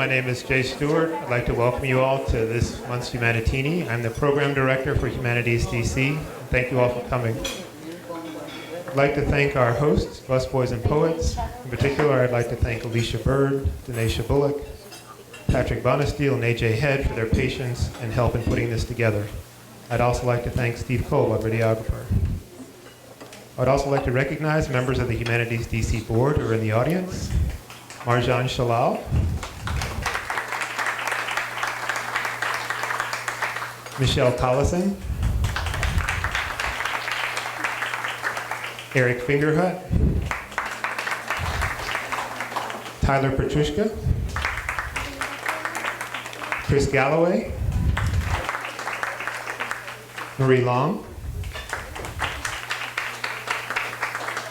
name is Jay Stewart. I'd like to welcome you all to this month's Humanitini. I'm the Program Director for HumanitiesDC. Thank you all for coming. I'd like to thank our hosts, Busboys and Poets. In particular, I'd like to thank Alicia Bird, Denisha Bullock, Patrick Bonesteel, and AJ Head for their patience and help in putting this together. I'd also like to thank Steve Cole, our videographer. I'd also like to recognize members of the HumanitiesDC board who are in the audience. Marjan Shalal, Michelle Collison, Eric Fingerhut, Tyler Petrushka, Chris Galloway, Marie Long,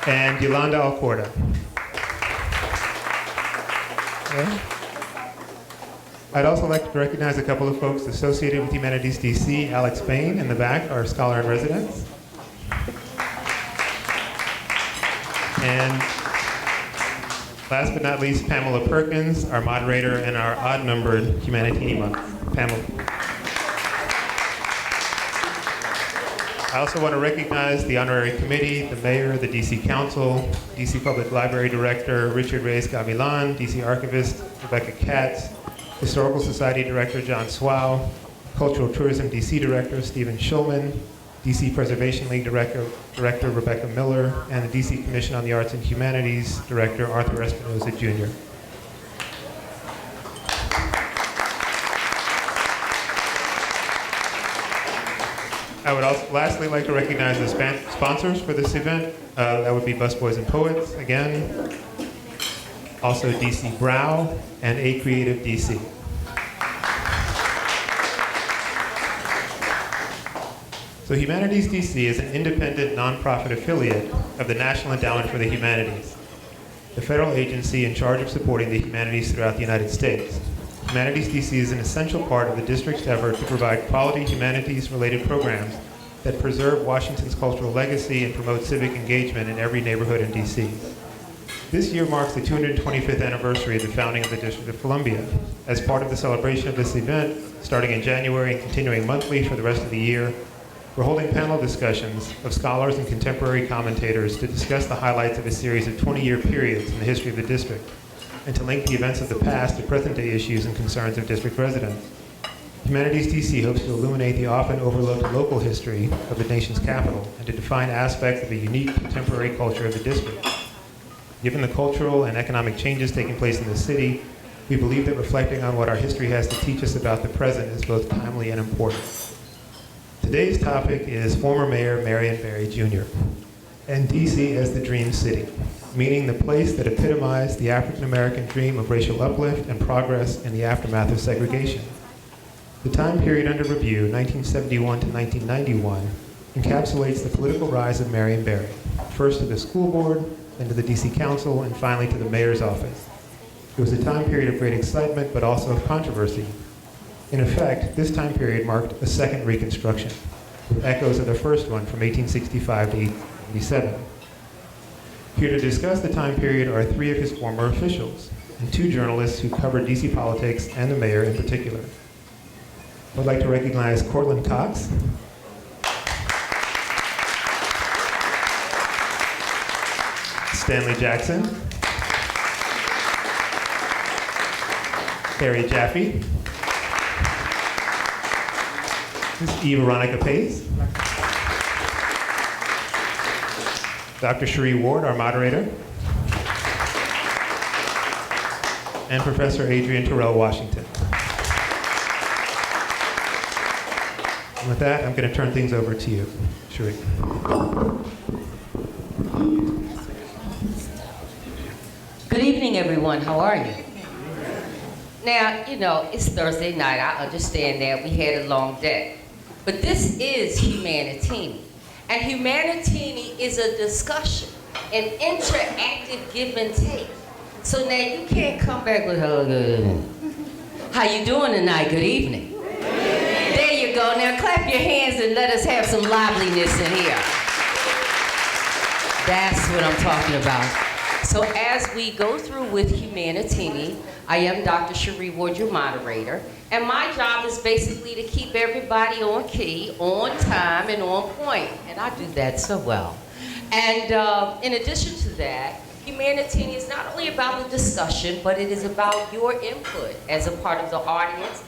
and Yolanda Alcorda. Okay. I'd also like to recognize a couple of folks associated with HumanitiesDC. Alex Bain in the back, our scholar in residence. And last but not least, Pamela Perkins, our moderator and our odd-numbered Humanitini Month. Pamela. I also want to recognize the honorary committee, the mayor, the DC Council, DC Public Library Director Richard Reyes Gavilan, DC Archivist Rebecca Katz, Historical Society Director John Swau, Cultural Tourism DC Director Stephen Schulman, DC Preservation League Director Rebecca Miller, and the DC Commission on the Arts and Humanities Director Arthur Espinoza Jr. I would also lastly like to recognize the sponsors for this event. That would be Busboys and Poets, again. Also DC Brow and A Creative DC. So HumanitiesDC is an independent nonprofit affiliate of the National Endowment for the Humanities, the federal agency in charge of supporting the humanities throughout the United States. HumanitiesDC is an essential part of the district's effort to provide quality humanities-related programs that preserve Washington's cultural legacy and promote civic engagement in every neighborhood in DC. This year marks the 225th anniversary of the founding of the District of Columbia. As part of the celebration of this event, starting in January and continuing monthly for the rest of the year, we're holding panel discussions of scholars and contemporary commentators to discuss the highlights of a series of 20-year periods in the history of the district, and to link the events of the past to present-day issues and concerns of district residents. HumanitiesDC hopes to illuminate the often overlooked local history of the nation's capital and to define aspects of the unique contemporary culture of the district. Given the cultural and economic changes taking place in the city, we believe that reflecting on what our history has to teach us about the present is both timely and important. Today's topic is former Mayor Marion Barry Jr. and DC as the Dream City, meaning the place that epitomized the African-American dream of racial uplift and progress in the aftermath of segregation. The time period under review, 1971 to 1991, encapsulates the political rise of Marion Barry, first to the school board, then to the DC Council, and finally to the mayor's office. It was a time period of great excitement, but also of controversy. In effect, this time period marked a second Reconstruction, with echoes of the first one from 1865 to 1887. Here to discuss the time period are three of his former officials, and two journalists who covered DC politics and the mayor in particular. I'd like to recognize Cortland Cox, Stanley Jackson, Harry Jaffe, Ms. E. Veronica Pace, Dr. Cherie Ward, our moderator, and Professor Adrian Terrell Washington. And with that, I'm going to turn things over to you, Cherie. Good evening, everyone. How are you? Now, you know, it's Thursday night. I understand that we had a long day. But this is Humanitini. And Humanitini is a discussion, an interactive give and take. So now you can't come back with, hello, good evening. How you doing tonight? Good evening. There you go. Now clap your hands and let us have some liveliness in here. That's what I'm talking about. So as we go through with Humanitini, I am Dr. Cherie Ward, your moderator, and my job is basically to keep everybody on key, on time, and on point, and I do that so well. And in addition to that, Humanitini is not only about the discussion, but it is about your input as a part of the audience.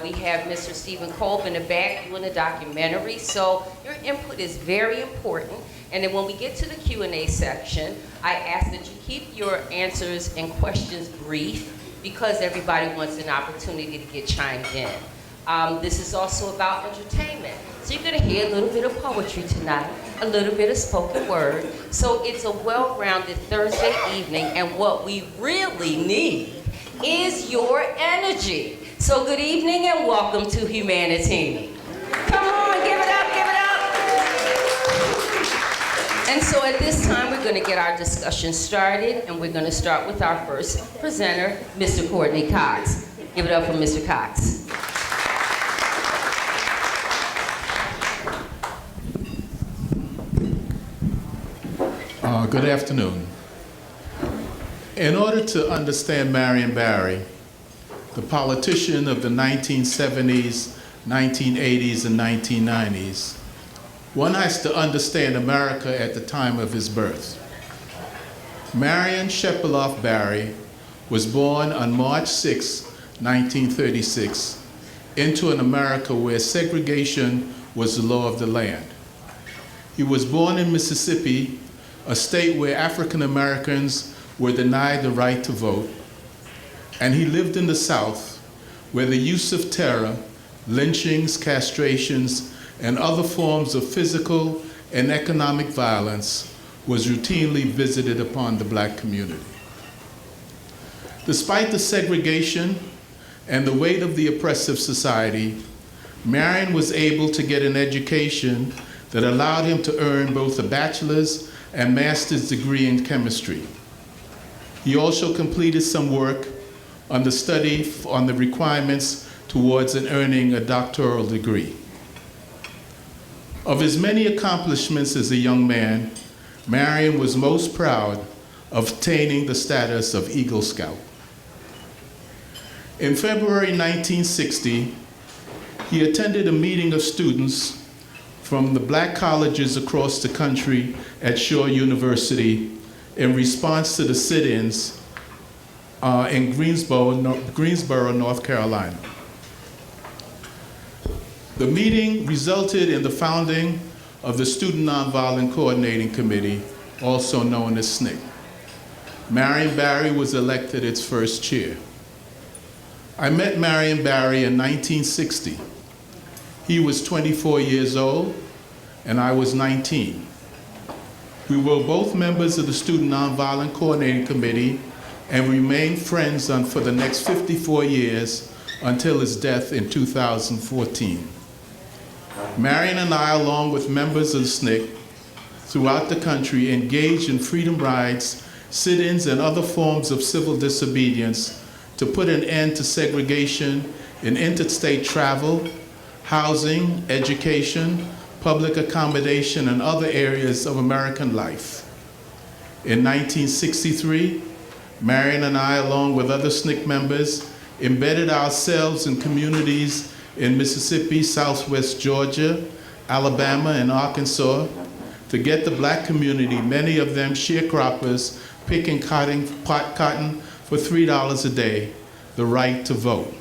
We have Mr. Stephen Kolb in the back doing a documentary, so your input is very important. And then when we get to the Q&A section, I ask that you keep your answers and questions brief because everybody wants an opportunity to get chimed in. This is also about entertainment. So you're gonna hear a little bit of poetry tonight, a little bit of spoken word. So it's a well-rounded Thursday evening, and what we really need is your energy. So good evening and welcome to Humanitini. Come on, give it up, give it up. And so at this time, we're gonna get our discussion started, and we're gonna start with our first presenter, Mr. Courtney Cox. Give it up for Mr. Cox. Good afternoon. In order to understand Marion Barry, the politician of the 1970s, 1980s, and 1990s, one has to understand America at the time of his birth. Marion Shepoloff Barry was born on March 6, 1936, into an America where segregation was the law of the land. He was born in Mississippi, a state where African Americans were denied the right to vote, and he lived in the South, where the use of terror, lynchings, castrations, and other forms of physical and economic violence was routinely visited upon the black community. Despite the segregation and the weight of the oppressive society, Marion was able to get an education that allowed him to earn both a bachelor's and master's degree in chemistry. He also completed some work on the study on the requirements towards earning a doctoral degree. Of his many accomplishments as a young man, Marion was most proud of attaining the status of Eagle Scout. In February 1960, he attended a meeting of students from the black colleges across the country at Shaw University in response to the sit-ins in Greensboro, North Carolina. The meeting resulted in the founding of the Student Nonviolent Coordinating Committee, also known as SNCC. Marion Barry was elected its first chair. I met Marion Barry in 1960. He was 24 years old, and I was 19. We were both members of the Student Nonviolent Coordinating Committee and remained friends for the next 54 years until his death in 2014. Marion and I, along with members of the SNCC throughout the country, engaged in freedom rides, sit-ins, and other forms of civil disobedience to put an end to segregation in interstate travel, housing, education, public accommodation, and other areas of American life. In 1963, Marion and I, along with other SNCC members, embedded ourselves in communities in Mississippi, Southwest Georgia, Alabama, and Arkansas to get the black community, many of them sharecroppers, picking cotton for $3 a day, the right to vote.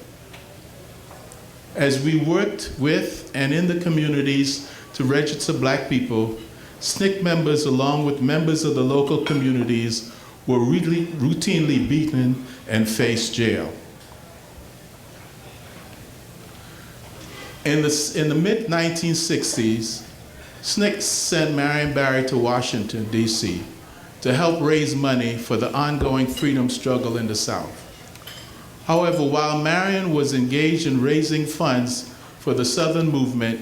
As we worked with and in the communities to register black people, SNCC members, along with members of the local communities, were routinely beaten and faced jail. In the mid-1960s, SNCC sent Marion Barry to Washington, D.C. to help raise money for the ongoing freedom struggle in the South. However, while Marion was engaged in raising funds for the Southern movement,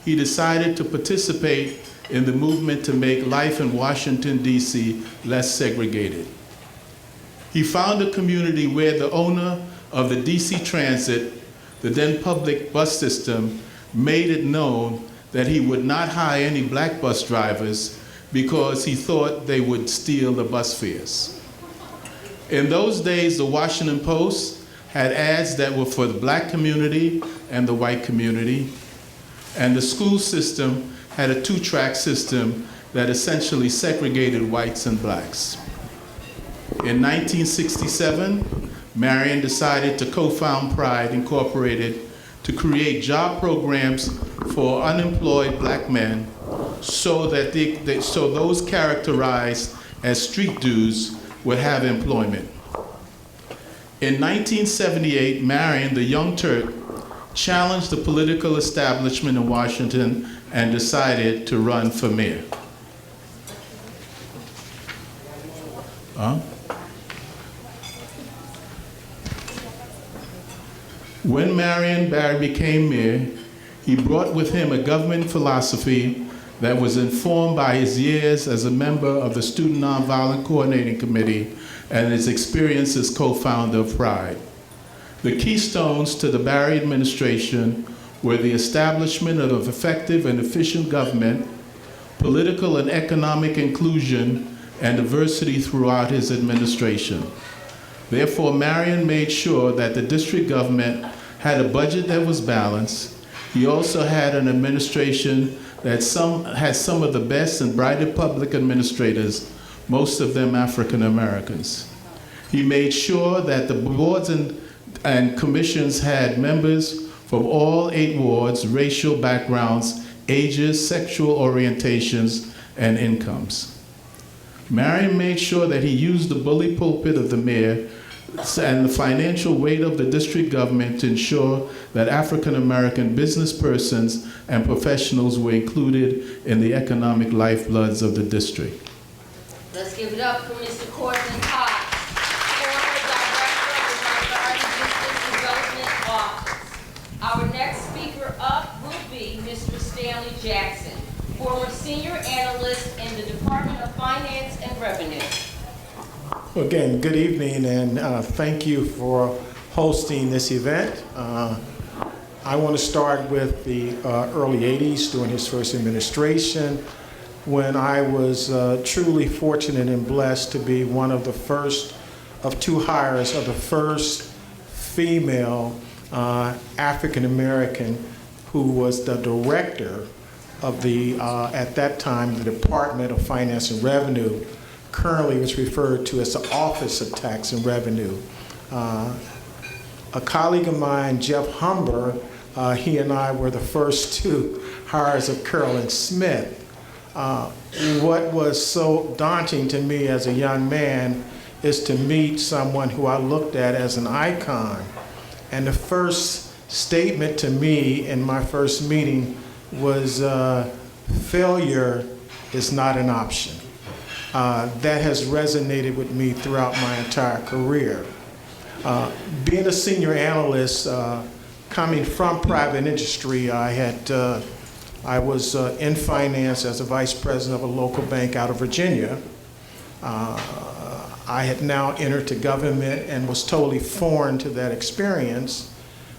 he decided to participate in the movement to make life in Washington, D.C. less segregated. He found a community where the owner of the D.C. Transit, the then public bus system, made it known that he would not hire any black bus drivers, because he thought they would steal the bus fares. In those days, the Washington Post had ads that were for the black community and the white community, and the school system had a two-track system that essentially segregated whites and blacks. In 1967, Marion decided to co-found Pride Incorporated to create job programs for unemployed black men so that those characterized as street dudes would have employment. In 1978, Marion, the Young Turk, challenged the political establishment in Washington and decided to run for mayor. When Marion Barry became mayor, he brought with him a government philosophy that was informed by his years as a member of the Student Nonviolent Coordinating Committee and his experience as co-founder of Pride. The keystones to the Barry administration were the establishment of effective and efficient government, political and economic inclusion, and diversity throughout his administration. Therefore, Marion made sure that the district government had a budget that was balanced. He also had an administration that had some of the best and brightest public administrators, most of them African Americans. He made sure that the boards and commissions had members from all 8 wards, racial backgrounds, ages, sexual orientations, and incomes. Marion made sure that he used the bully pulpit of the mayor and the financial weight of the district government to ensure that African American business persons and professionals were included in the economic lifebloods of the district. Let's give it up for Mr. Courtney Potts, former Director of the Minority Business Development Office. Our next speaker up will be Mr. Stanley Jackson, former Senior Analyst in the Department of Finance and Revenue. Again, good evening, and thank you for hosting this event. I want to start with the early 80s, during his first administration, when I was truly fortunate and blessed to be one of the first of 2 hires of the first female African American who was the director of the, at that time, the Department of Finance and Revenue. Currently it's referred to as the Office of Tax and Revenue. A colleague of mine, Jeff Humber, he and I were the first 2 hires of Carolyn Smith. What was so daunting to me as a young man is to meet someone who I looked at as an icon. And the first statement to me in my first meeting was, failure is not an option. That has resonated with me throughout my entire career. Being a senior analyst, coming from private industry, I was in finance as a vice president of a local bank out of Virginia. I had now entered to government and was totally foreign to that experience.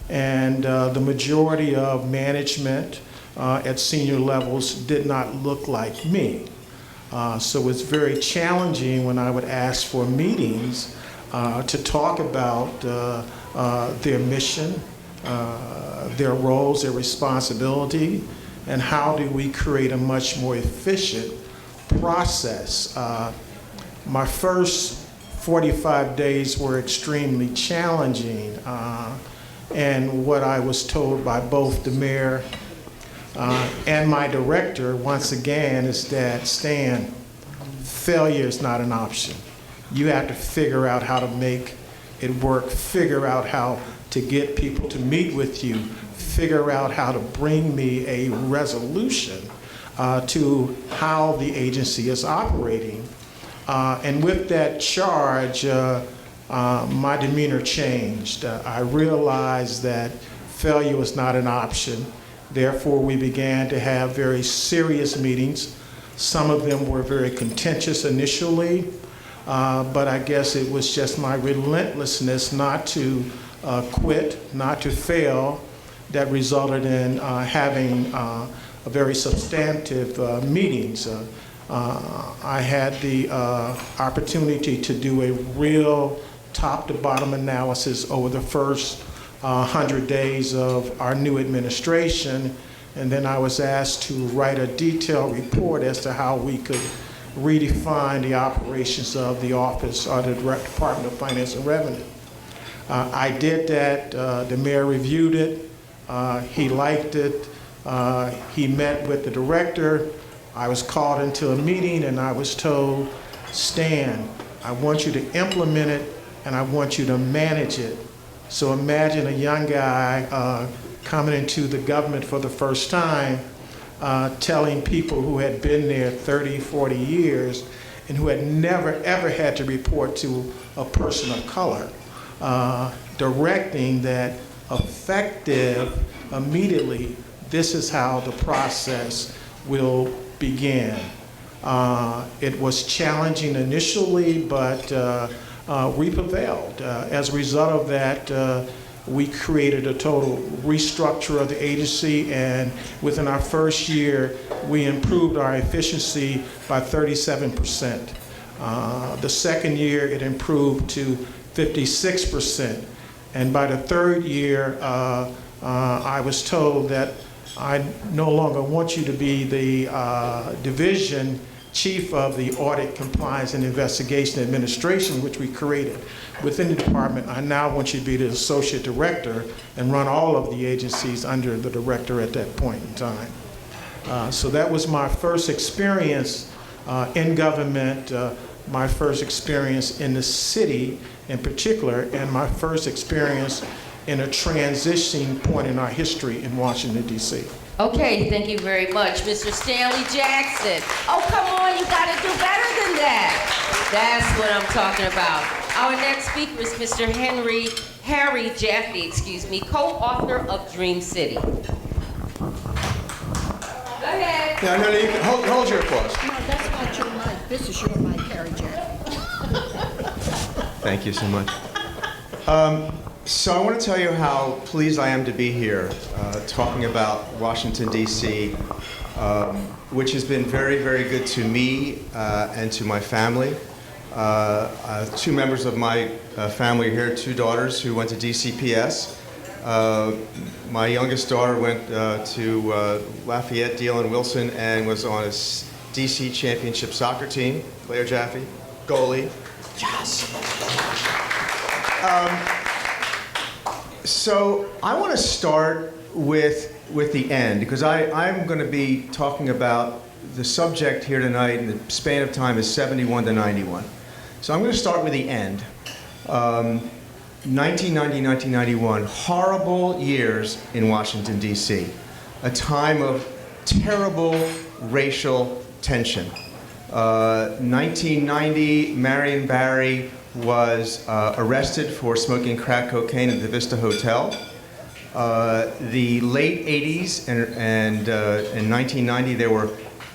And the majority of management at senior levels did not look like me. So it's very challenging when I would ask for meetings to talk about their mission, their roles, their responsibility, and how do we create a much more efficient process. My first 45 days were extremely challenging, and what I was told by both the mayor and my director, once again, is that, Stan, failure is not an option. You have to figure out how to make it work, figure out how to get people to meet with you, figure out how to bring me a resolution to how the agency is operating. And with that charge, my demeanor changed. I realized that failure was not an option. Therefore, we began to have very serious meetings. Some of them were very contentious initially, but I guess it was just my relentlessness not to quit, not to fail, that resulted in having very substantive meetings. I had the opportunity to do a real top-to-bottom analysis over the first 100 days of our new administration, and then I was asked to write a detailed report as to how we could redefine the operations of the office or the Department of Finance and Revenue. I did that. The mayor reviewed it. He liked it. He met with the director. I was called into a meeting and I was told, Stan, I want you to implement it and I want you to manage it. So imagine a young guy coming into the government for the first time, telling people who had been there 30, 40 years and who had never ever had to report to a person of color, directing that effective immediately, this is how the process will begin. It was challenging initially, but we prevailed. As a result of that, we created a total restructure of the agency, and within our first year, we improved our efficiency by 37%. The second year, it improved to 56%. And by the third year, I was told that I no longer want you to be the division chief of the Audit, Compliance, and Investigation Administration, which we created within the department. I now want you to be the associate director and run all of the agencies under the director at that point in time. So that was my first experience in government, my first experience in the city in particular, and my first experience in a transition point in our history in Washington, D.C. Okay, thank you very much, Mr. Stanley Jackson. Oh, come on, you gotta do better than that. That's what I'm talking about. Our next speaker is Mr. Harry Jaffe, co-author of Dream City. Go ahead. Yeah, no, you can hold your applause. No, that's not your mic. This is your mic, Harry Jack. Thank you so much. So I want to tell you how pleased I am to be here talking about Washington, D.C., which has been very, very good to me and to my family. Two members of my family here, two daughters who went to DCPS. My youngest daughter went to Lafayette, Deal and Wilson, and was on a DC championship soccer team. Claire Jaffe, goalie. Yes! So I want to start with the end, because I'm going to be talking about the subject here tonight, and the span of time is 71 to 91. So I'm going to start with the end. 1990, 1991, horrible years in Washington, D.C. A time of terrible racial tension. 1990, Marion Barry was arrested for smoking crack cocaine at the Vista Hotel. The late 80s and in 1990, there were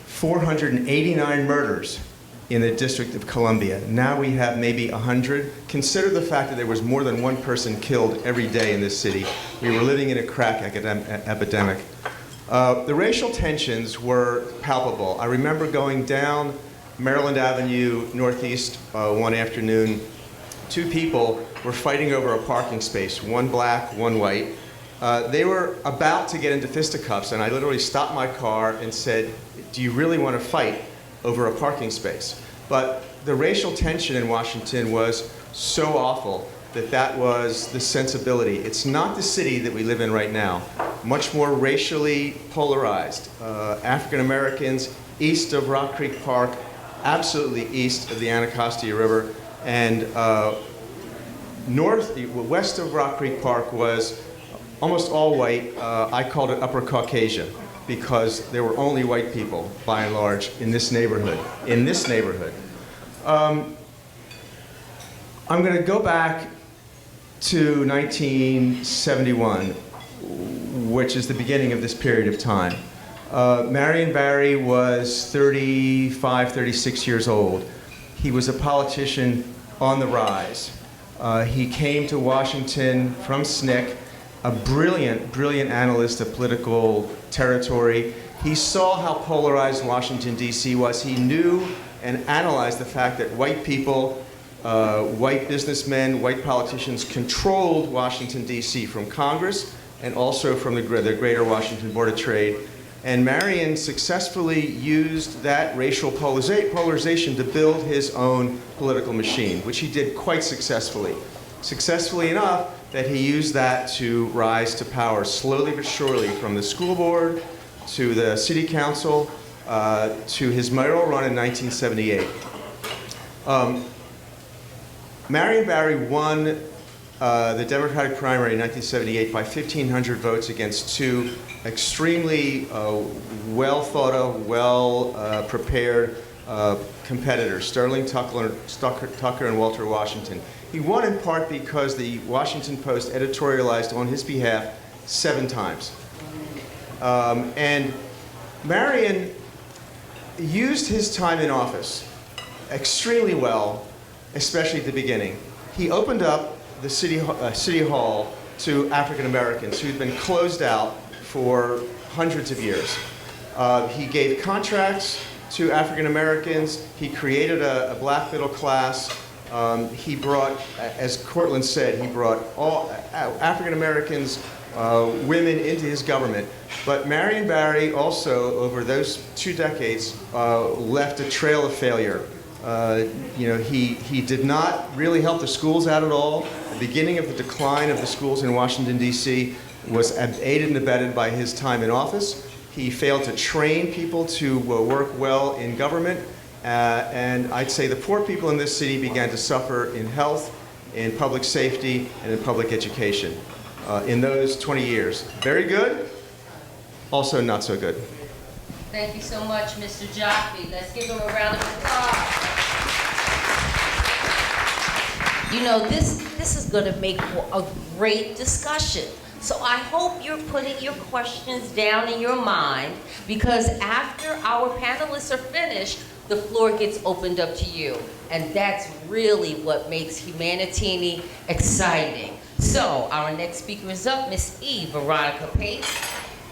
489 murders in the District of Columbia. Now we have maybe 100. Consider the fact that there was more than one person killed every day in this city. We were living in a crack epidemic. The racial tensions were palpable. I remember going down Maryland Avenue Northeast one afternoon. Two people were fighting over a parking space, one black, one white. They were about to get into fisticuffs, and I literally stopped my car and said, do you really want to fight over a parking space? But the racial tension in Washington was so awful that that was the sensibility. It's not the city that we live in right now. Much more racially polarized. African Americans east of Rock Creek Park, absolutely east of the Anacostia River, and west of Rock Creek Park was almost all white. I called it Upper Caucasian, because there were only white people, by and large, in this neighborhood. I'm going to go back to 1971, which is the beginning of this period of time. Marion Barry was 35, 36 years old. He was a politician on the rise. He came to Washington from SNCC, a brilliant, brilliant analyst of political territory. He saw how polarized Washington, D.C. was. He knew and analyzed the fact that white people, white businessmen, white politicians controlled Washington, D.C. from Congress and also from the Greater Washington Board of Trade. And Marion successfully used that racial polarization to build his own political machine, which he did quite successfully. Successfully enough that he used that to rise to power slowly but surely, from the school board to the city council to his mayoral run in 1978. Marion Barry won the Democratic primary in 1978 by 1,500 votes against two extremely well thought of, well prepared competitors, Sterling Tucker and Walter Washington. He won in part because the Washington Post editorialized on his behalf 7 times. And Marion used his time in office extremely well, especially at the beginning. He opened up the city hall to African Americans who'd been closed out for hundreds of years. He gave contracts to African Americans. He created a black middle class. He brought, as Cortland said, he brought all African Americans, women into his government. But Marion Barry also, over those 2 decades, left a trail of failure. He did not really help the schools out at all. The beginning of the decline of the schools in Washington, D.C. was aided and abetted by his time in office. He failed to train people to work well in government. And I'd say the poor people in this city began to suffer in health, in public safety, and in public education in those 20 years. Very good, also not so good. Thank you so much, Mr. Jaffe. Let's give him a round of applause. You know, this is going to make a great discussion. So I hope you're putting your questions down in your mind, because after our panelists are finished, the floor gets opened up to you. And that's really what makes Humanitini exciting. So our next speaker is up, Miss E. Veronica Pace.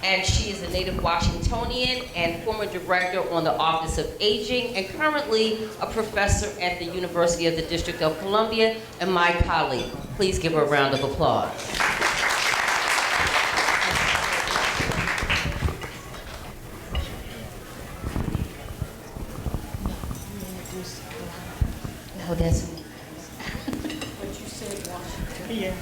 And she is a native Washingtonian and former director on the Office of Aging, and currently a professor at the University of the District of Columbia, and my colleague. Please give her a round of applause. No, that's me. What you said, Washington. Yeah.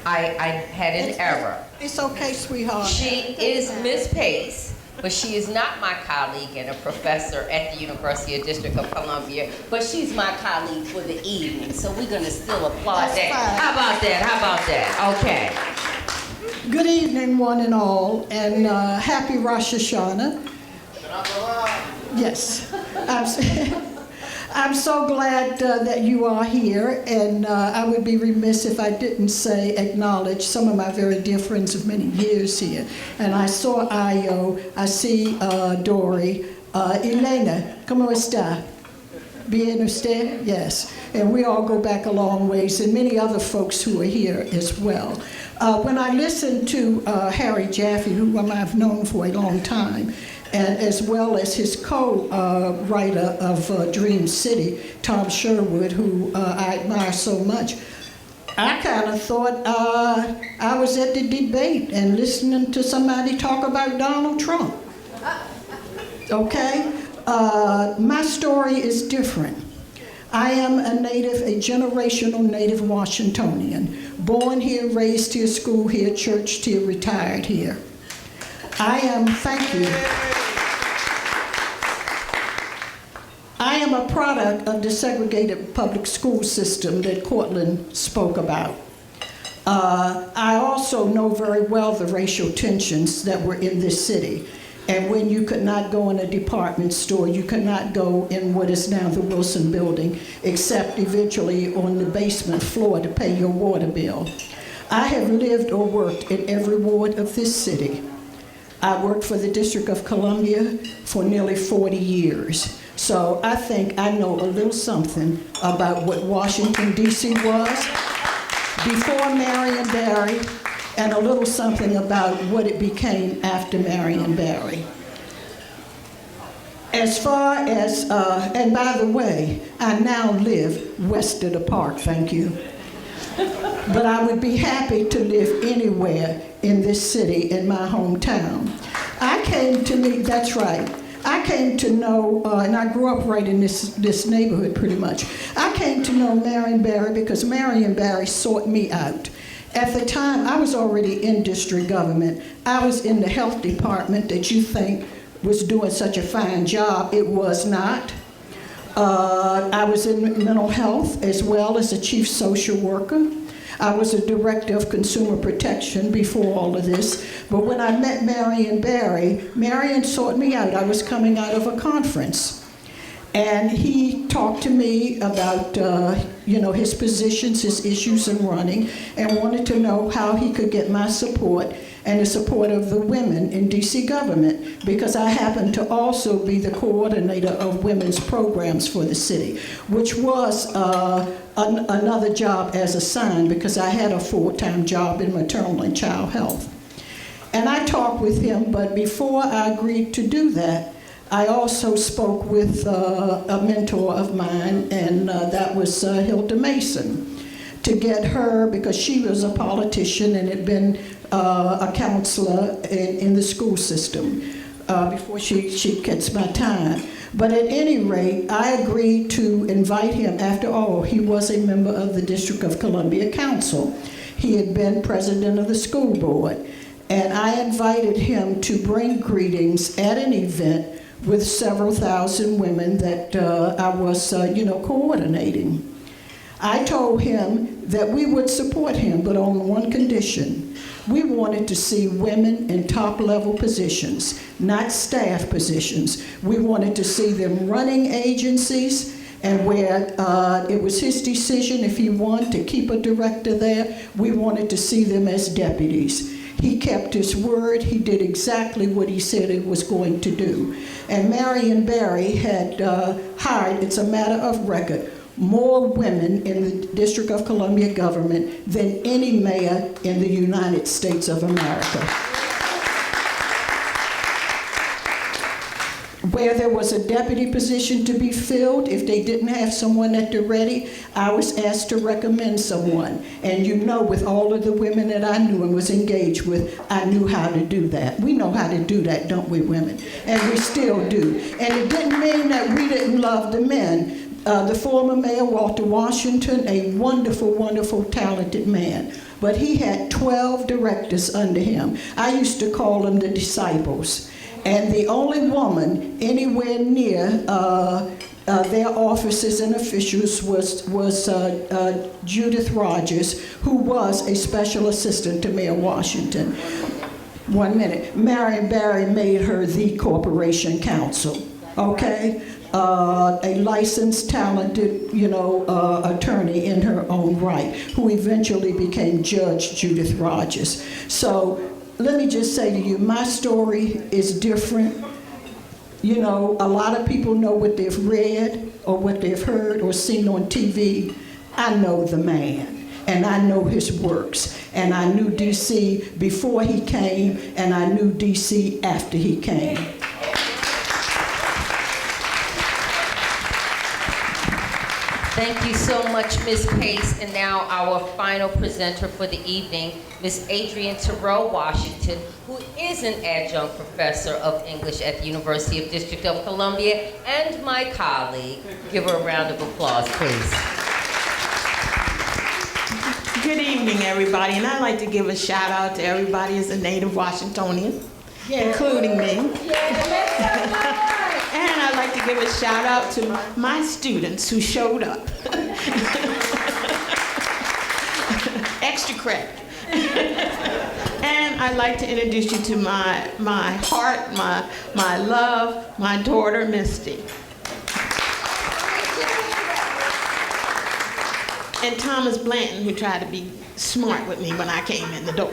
I had an error. It's okay, sweetheart. She is Miss Pace, but she is not my colleague and a professor at the University of District of Columbia, but she's my colleague for the evening, so we're gonna still applaud That's that. fine. How about that? How about that? Okay. Good evening, one and all, and happy Rosh Hashanah. Yes. I'm so glad that you are here, and I would be remiss if I didn't acknowledge some of my very dear friends of many years here. And I saw Io, I see Dory, Elena, ¿cómo está? Bien usted? Yes. And we all go back a long ways, and many other folks who are here as well. When I listened to Harry Jaffe, whom I've known for a long time, and as well as his co-writer of Dream City, Tom Sherwood, who I admire so much, I kind of thought I was at the debate and listening to somebody talk about Donald Trump. Okay? My story is different. I am a generational native Washingtonian, born here, raised here, school here, churched here, retired here. Thank you. I am a product of the segregated public school system that Cortland spoke about. I also know very well the racial tensions that were in this city. And when you could not go in a department store, you could not go in what is now the Wilson Building, except eventually on the basement floor to pay your water bill. I have lived or worked in every ward of this city. I worked for the District of Columbia for nearly 40 years. So I think I know a little something about what Washington, D.C. was before Marion Barry, and a little something about what it became after Marion Barry. As far as, and by the way, I now live west of the park, thank you. But I would be happy to live anywhere in this city, in my hometown. I came to meet, that's right, I came to know, and I grew up right in this neighborhood pretty much. I came to know Marion Barry because Marion Barry sought me out. At the time, I was already in district government. I was in the health department that you think was doing such a fine job. It was not. I was in mental health as well as a chief social worker. I was a director of consumer protection before all of this. But when I met Marion Barry, Marion sought me out. I was coming out of a conference. And he talked to me about, his positions, his issues in running, and wanted to know how he could get my support and the support of the women in DC government, because I happen to also be the coordinator of women's programs for the city, which was another job as assigned because I had a full-time job in maternal and child health. And I talked with him, but before I agreed to do that, I also spoke with a mentor of mine, and that was Hilda Mason, to get her, because she was a politician and had been a counselor in the school system before she gets my time. But at any rate, I agreed to invite him. After all, he was a member of the District of Columbia Council. He had been president of the school board. And I invited him to bring greetings at an event with several thousand women that I was, coordinating. I told him that we would support him, but on one condition. We wanted to see women in top-level positions, not staff positions. We wanted to see them running agencies, and where it was his decision if he wanted to keep a director there, we wanted to see them as deputies. He kept his word. He did exactly what he said he was going to do. And Marion Barry had hired, it's a matter of record, more women in the District of Columbia government than any mayor in the United States of America. Where there was a deputy position to be filled, if they didn't have someone at the ready, I was asked to recommend someone. And with all of the women that I knew and was engaged with, I knew how to do that. We know how to do that, don't we, women? And we still do. And it didn't mean that we didn't love the men. The former mayor, Walter Washington, a wonderful, wonderful, talented man. But he had 12 directors under him. I used to call them the disciples. And the only woman anywhere near their offices and officials was Judith Rogers, who was a special assistant to Mayor Washington. 1 minute. Marion Barry made her the corporation counsel, okay? A licensed, talented, attorney in her own right, who eventually became Judge Judith Rogers. So let me just say to you, my story is different. A lot of people know what they've read or what they've heard or seen on TV. I know the man, and I know his works. And I knew DC before he came, and I knew DC after he came. Thank you so much, Ms. Pace. And now our final presenter for the evening, Ms. Adrienne Terrell Washington, who is an adjunct professor of English at the University of District of Columbia and my colleague. Give her a round of applause, please. Good evening, everybody. And I'd like to give a shout out to everybody as a native Washingtonian, including me. And I'd like to give a shout out to my students who showed up. Extra credit. And I'd like to introduce you to my heart, my love, my daughter, Misty. And Thomas Blanton, who tried to be smart with me when I came in the door.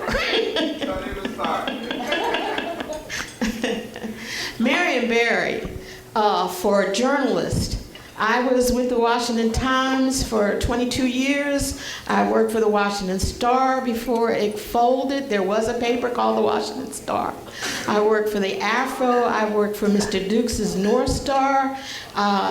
Marion Barry, for a journalist, I was with the Washington Times for 22 years. I worked for the Washington Star before it folded. There was a paper called the Washington Star. I worked for the Afro. I worked for Mr. Dukes' North Star.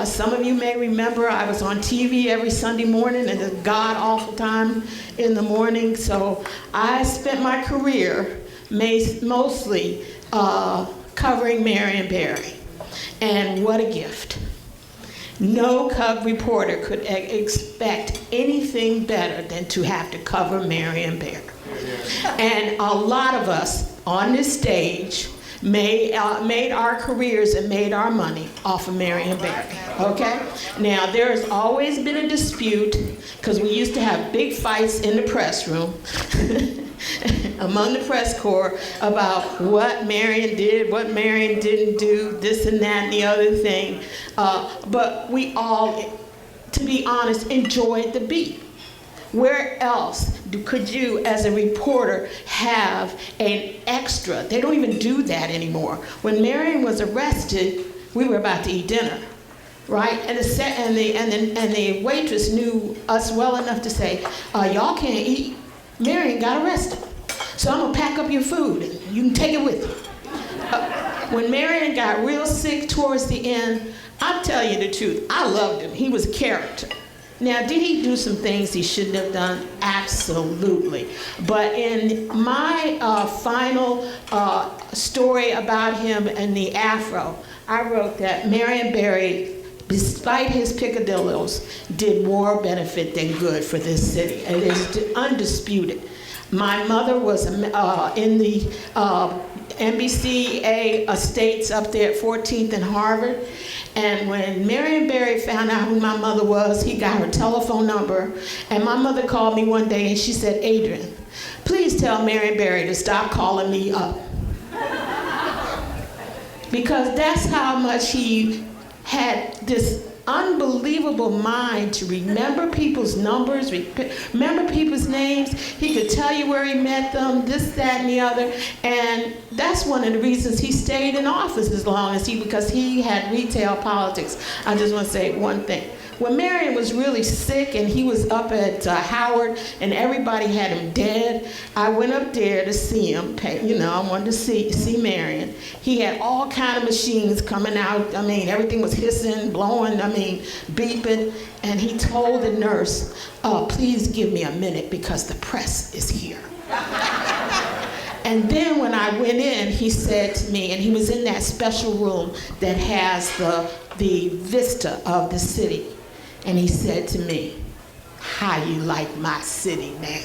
Some of you may remember I was on TV every Sunday morning at a god-awful time in the morning. So I spent my career mostly covering Marion Barry. And what a gift. No Cub reporter could expect anything better than to have to cover Marion Barry. And a lot of us on this stage made our careers and made our money off of Marion Barry, okay? Now, there has always been a dispute, because we used to have big fights in the press room among the press corps about what Marion did, what Marion didn't do, this and that and the other thing. But we all, to be honest, enjoyed the beat. Where else could you, as a reporter, have an extra? They don't even do that anymore. When Marion was arrested, we were about to eat dinner, right? And the waitress knew us well enough to say, y'all can't eat. Marion got arrested. So I'm gonna pack up your food and you can take it with you. When Marion got real sick towards the end, I'll tell you the truth, I loved him. He was a character. Now, did he do some things he shouldn't have done? Absolutely. But in my final story about him and the Afro, I wrote that Marion Barry, despite his picadillos, did more benefit than good for this city. It is undisputed. My mother was in the NBCA estates up there at 14th and Harvard. And when Marion Barry found out who my mother was, he got her telephone number. And my mother called me one day and she said, Adrian, please tell Marion Barry to stop calling me up. Because that's how much he had this unbelievable mind to remember people's numbers, remember people's names. He could tell you where he met them, this, that, and the other. And that's one of the reasons he stayed in office as long as because he had retail politics. I just want to say one thing. When Marion was really sick and he was up at Howard and everybody had him dead, I went up there to see him. I wanted to see Marion. He had all kind of machines coming out. I mean, everything was hissing, blowing, beeping. And he told the nurse, please give me a minute because the press is here. And then when I went in, he said to me, and he was in that special room that has the vista of the city. And he said to me, how you like my city now?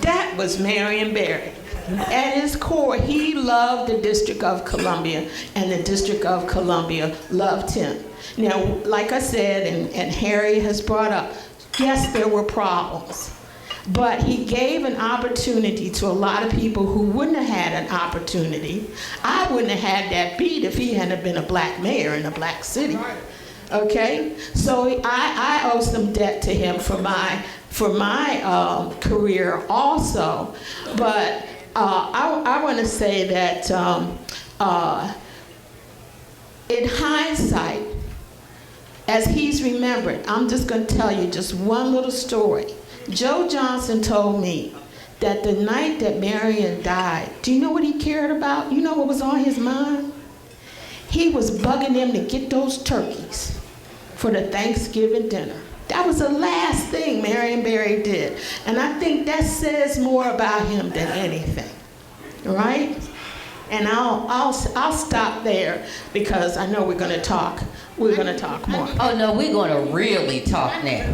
That was Marion Barry. At his core, he loved the District of Columbia, and the District of Columbia loved him. Now, like I said, and Harry has brought up, yes, there were problems. But he gave an opportunity to a lot of people who wouldn't have had an opportunity. I wouldn't have had that beat if he hadn't been a black mayor in a black city. Okay, so I owe some debt to him for my career also, but I want to say that in hindsight, as he's remembered, I'm just going to tell you just one little story. Joe Johnson told me that the night that Marion died, do you know what he cared about? You know what was on his mind? He was bugging them to get those turkeys for the Thanksgiving dinner. That was the last thing Marion Barry did. And I think that says more about him than anything, right? And I'll stop there because I know we're gonna talk more. Oh no, we're gonna really talk now.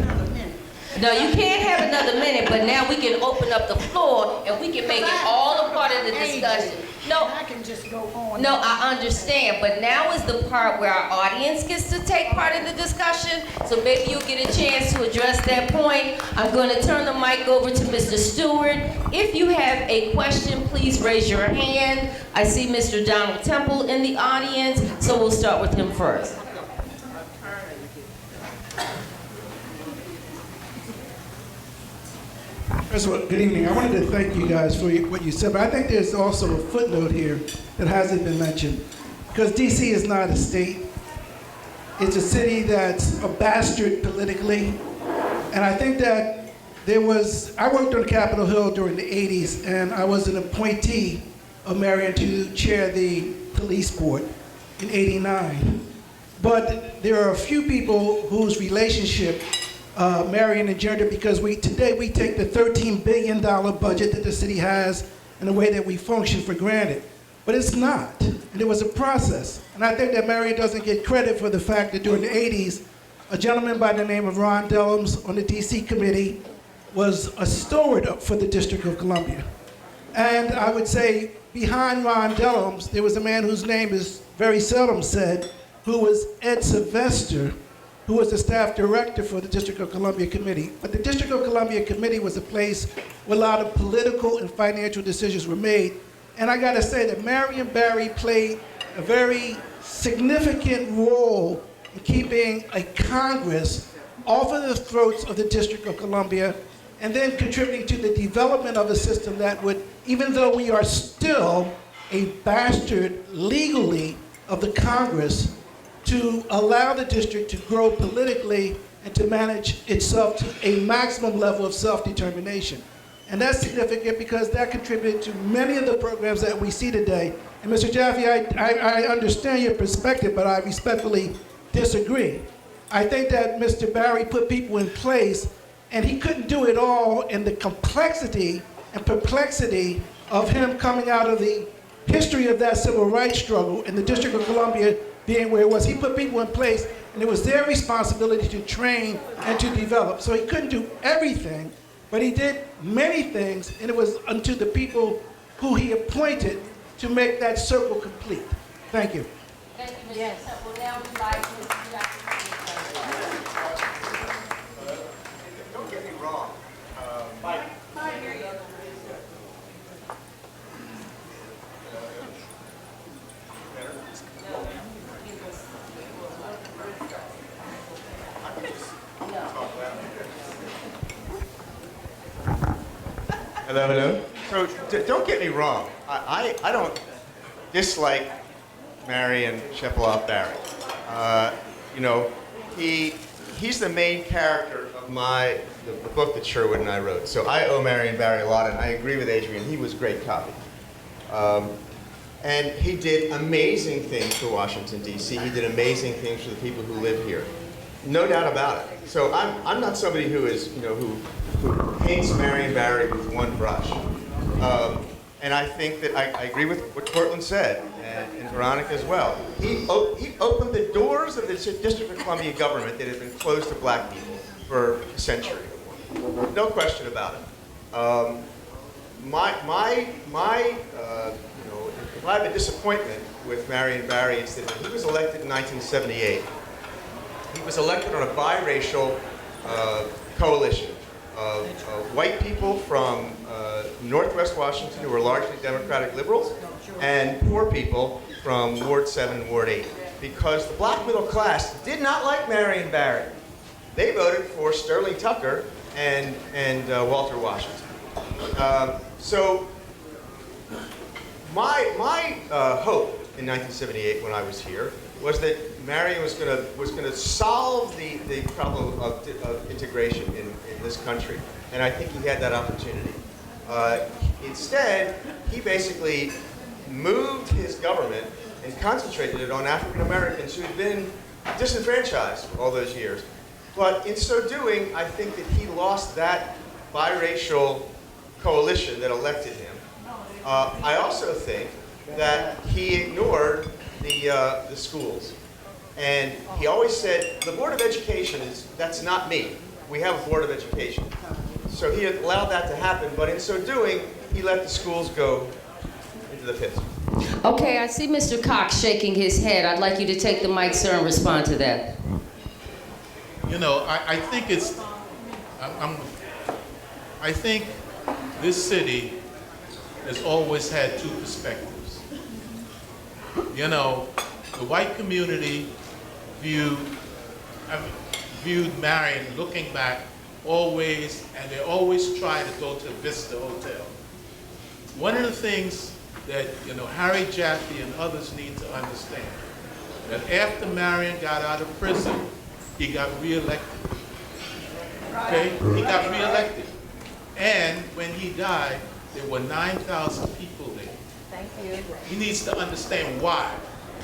No, you can't have another minute, but now we can open up the floor and we can make it all a part of the discussion. No, I can just go on. No, I understand, but now is the part where our audience gets to take part in the discussion, so maybe you'll get a chance to address that point. I'm going to turn the mic over to Mr. Stewart. If you have a question, please raise your hand. I see Mr. Donald Temple in the audience, so we'll start with him first. First of all, good evening. I wanted to thank you guys for what you said, but I think there's also a footnote here that hasn't been mentioned. Because DC is not a state, It's a city that's a bastard politically. And I think that I worked on Capitol Hill during the 80s, and I was an appointee of Marion to chair the police board in '89. But there are a few people whose relationship Marion engendered, because today we take the $13 billion budget that the city has and the way that we function for granted. But it's not, and it was a process. And I think that Marion doesn't get credit for the fact that during the 80s, a gentleman by the name of Ron Dellums on the DC committee was a steward for the District of Columbia. And I would say behind Ron Dellums, there was a man whose name is very seldom said, who was Ed Sylvester, who was the staff director for the District of Columbia Committee. But the District of Columbia Committee was a place where a lot of political and financial decisions were made. And I gotta say that Marion Barry played a very significant role in keeping a Congress off of the throats of the District of Columbia, and then contributing to the development of a system that would, even though we are still a bastard legally of the Congress, to allow the district to grow politically and to manage itself to a maximum level of self-determination. And that's significant because that contributed to many of the programs that we see today. And Mr. Jaffe, I understand your perspective, but I respectfully disagree. I think that Mr. Barry put people in place, and he couldn't do it all in the complexity and perplexity of him coming out of the history of that civil rights struggle in the District of Columbia being where it was. He put people in place, and it was their responsibility to train and to develop. So he couldn't do everything, but he did many things, and it was unto the people who he appointed to make that circle complete. Thank you. Thank you, Mr. Yes. Well, now we'd like to Don't get me wrong. Hello, hello. So don't get me wrong. I don't dislike Marion Shepoloff Barry. You know, he's the main character of the book that Sherwood and I wrote. So I owe Marion Barry a lot, and I agree with Adrian. He was great copy. And he did amazing things for Washington, D.C. He did amazing things for the people who live here. No doubt about it. So I'm not somebody who is, you know, who paints Marion Barry with one brush. And I think that I agree with what Cortland said, and Veronica as well. He opened the doors of the District of Columbia government that had been closed to black people for a century. No question about it. You know, if I have a disappointment with Marion Barry, it's that when he was elected in 1978, he was elected on a biracial coalition of white people from Northwest Washington who were largely Democratic liberals, and poor people from Ward 7 and Ward 8. Because the black middle class did not like Marion Barry. They voted for Sterling Tucker and Walter Washington. So my hope in 1978 when I was here was that Marion was going to solve the problem of integration in this country, and I think he had that opportunity. Instead, he basically moved his government and concentrated it on African Americans who had been disenfranchised for all those years. But in so doing, I think that he lost that biracial coalition that elected him. I also think that he ignored the schools. And he always said, the Board of Education that's not me. We have a Board of Education. So he allowed that to happen, but in so doing, he let the schools go into the pits. Okay, I see Mr. Cox shaking his head. I'd like you to take the mic, sir, and respond to that. You know, I think I think this city has always had two perspectives. You know, the white community viewed Marion, looking back, always, and they always try to go to Vista Hotel. One of the things that, you know, Harry Jaffe and others need to understand that after Marion got out of prison, he got reelected. Okay? He got reelected. And when he died, there were 9,000 people there. Thank you. He needs to understand why.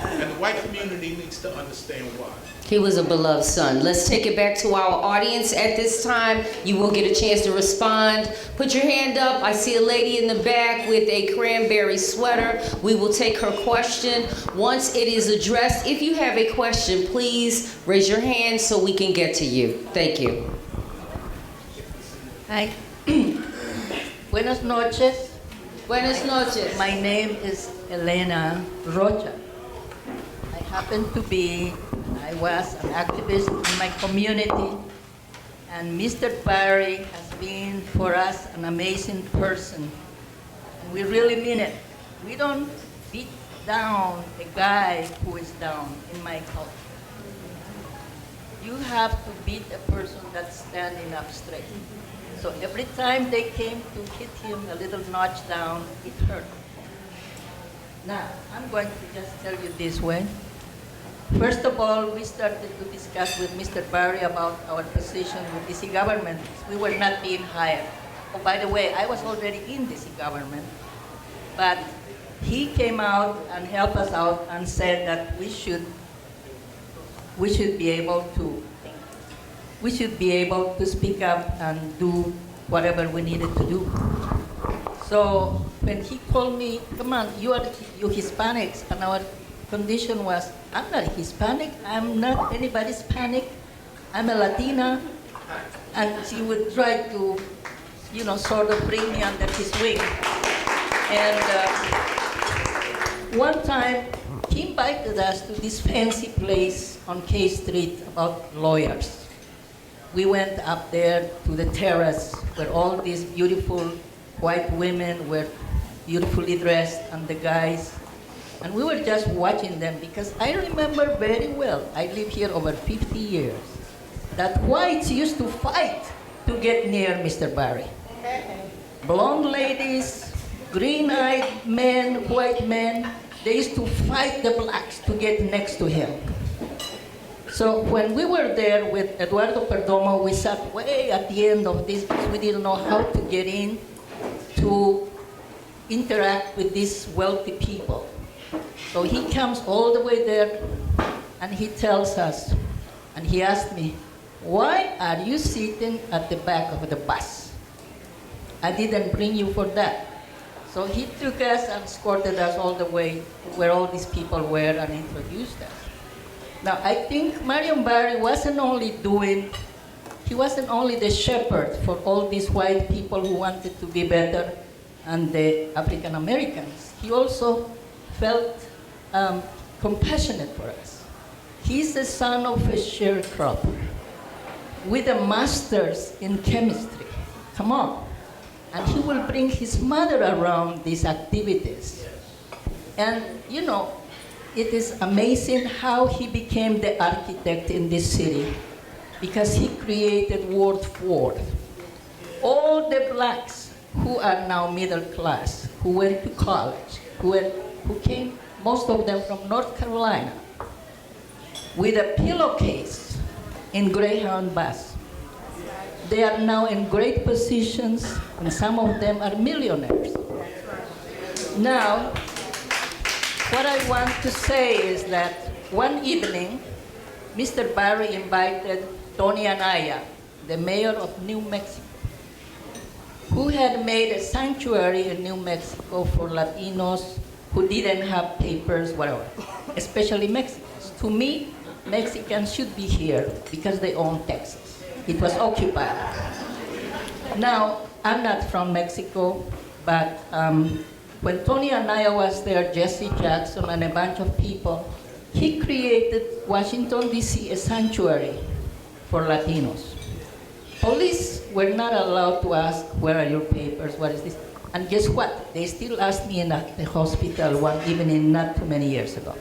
And the white community needs to understand why. He was a beloved son. Let's take it back to our audience at this time. You will get a chance to respond. Put your hand up. I see a lady in the back with a cranberry sweater. We will take her question. Once it is addressed, if you have a question, please raise your hand so we can get to you. Thank you. Hi. Buenas noches. Buenas noches. My name is Elena Rocha. I was an activist in my community, and Mr. Barry has been for us an amazing person. And we really mean it. We don't beat down a guy who is down in my culture. You have to beat a person that's standing up straight. So every time they came to hit him a little notch down, it hurt. Now, I'm going to just tell you this way. First of all, we started to discuss with Mr. Barry about our position with DC government. We were not being hired. Oh, by the way, I was already in DC government, but he came out and helped us out and said that we should be able to speak up and do whatever we needed to do. So when he told me, come on, you Hispanics, and our condition was, I'm not Hispanic, I'm not anybody's Hispanic, I'm a Latina, and he would try to, sort of bring me under his wing. And one time, he invited us to this fancy place on K Street about lawyers. We went up there to the terrace where all these beautiful white women were beautifully dressed, and the guys. And we were just watching them because I remember very well, I lived here over 50 years, that whites used to fight to get near Mr. Barry. Blonde ladies, green-eyed men, white men, they used to fight the blacks to get next to him. So when we were there with Eduardo Perdomo, we sat way at the end of this because we didn't know how to get in to interact with these wealthy people. So he comes all the way there, and he tells us, and he asked me, why are you sitting at the back of the bus? I didn't bring you for that. So he took us and escorted us all the way to where all these people were and introduced us. Now, I think Marion Barry wasn't only the shepherd for all these white people who wanted to be better and the African Americans. He also felt compassionate for us. He's the son of a sharecropper with a master's in chemistry. Come on. And he will bring his mother around these activities. And, it is amazing how he became the architect in this city because he created Ward 4. All the blacks who are now middle class, who went to college, who came, most of them from North Carolina, with a pillowcase in Greyhound bus. They are now in great positions, and some of them are millionaires. Now, what I want to say is that one evening, Mr. Barry invited Tony Anaya, the mayor of New Mexico, who had made a sanctuary in New Mexico for Latinos who didn't have papers, whatever, especially Mexicans. To me, Mexicans should be here because they own Texas. It was occupied. Now, I'm not from Mexico, but when Tony Anaya was there, Jesse Jackson and a bunch of people, he created Washington, D.C., a sanctuary for Latinos. Police were not allowed to ask, where are your papers, what is this? And guess what? They still asked me in the hospital one evening not too many years ago.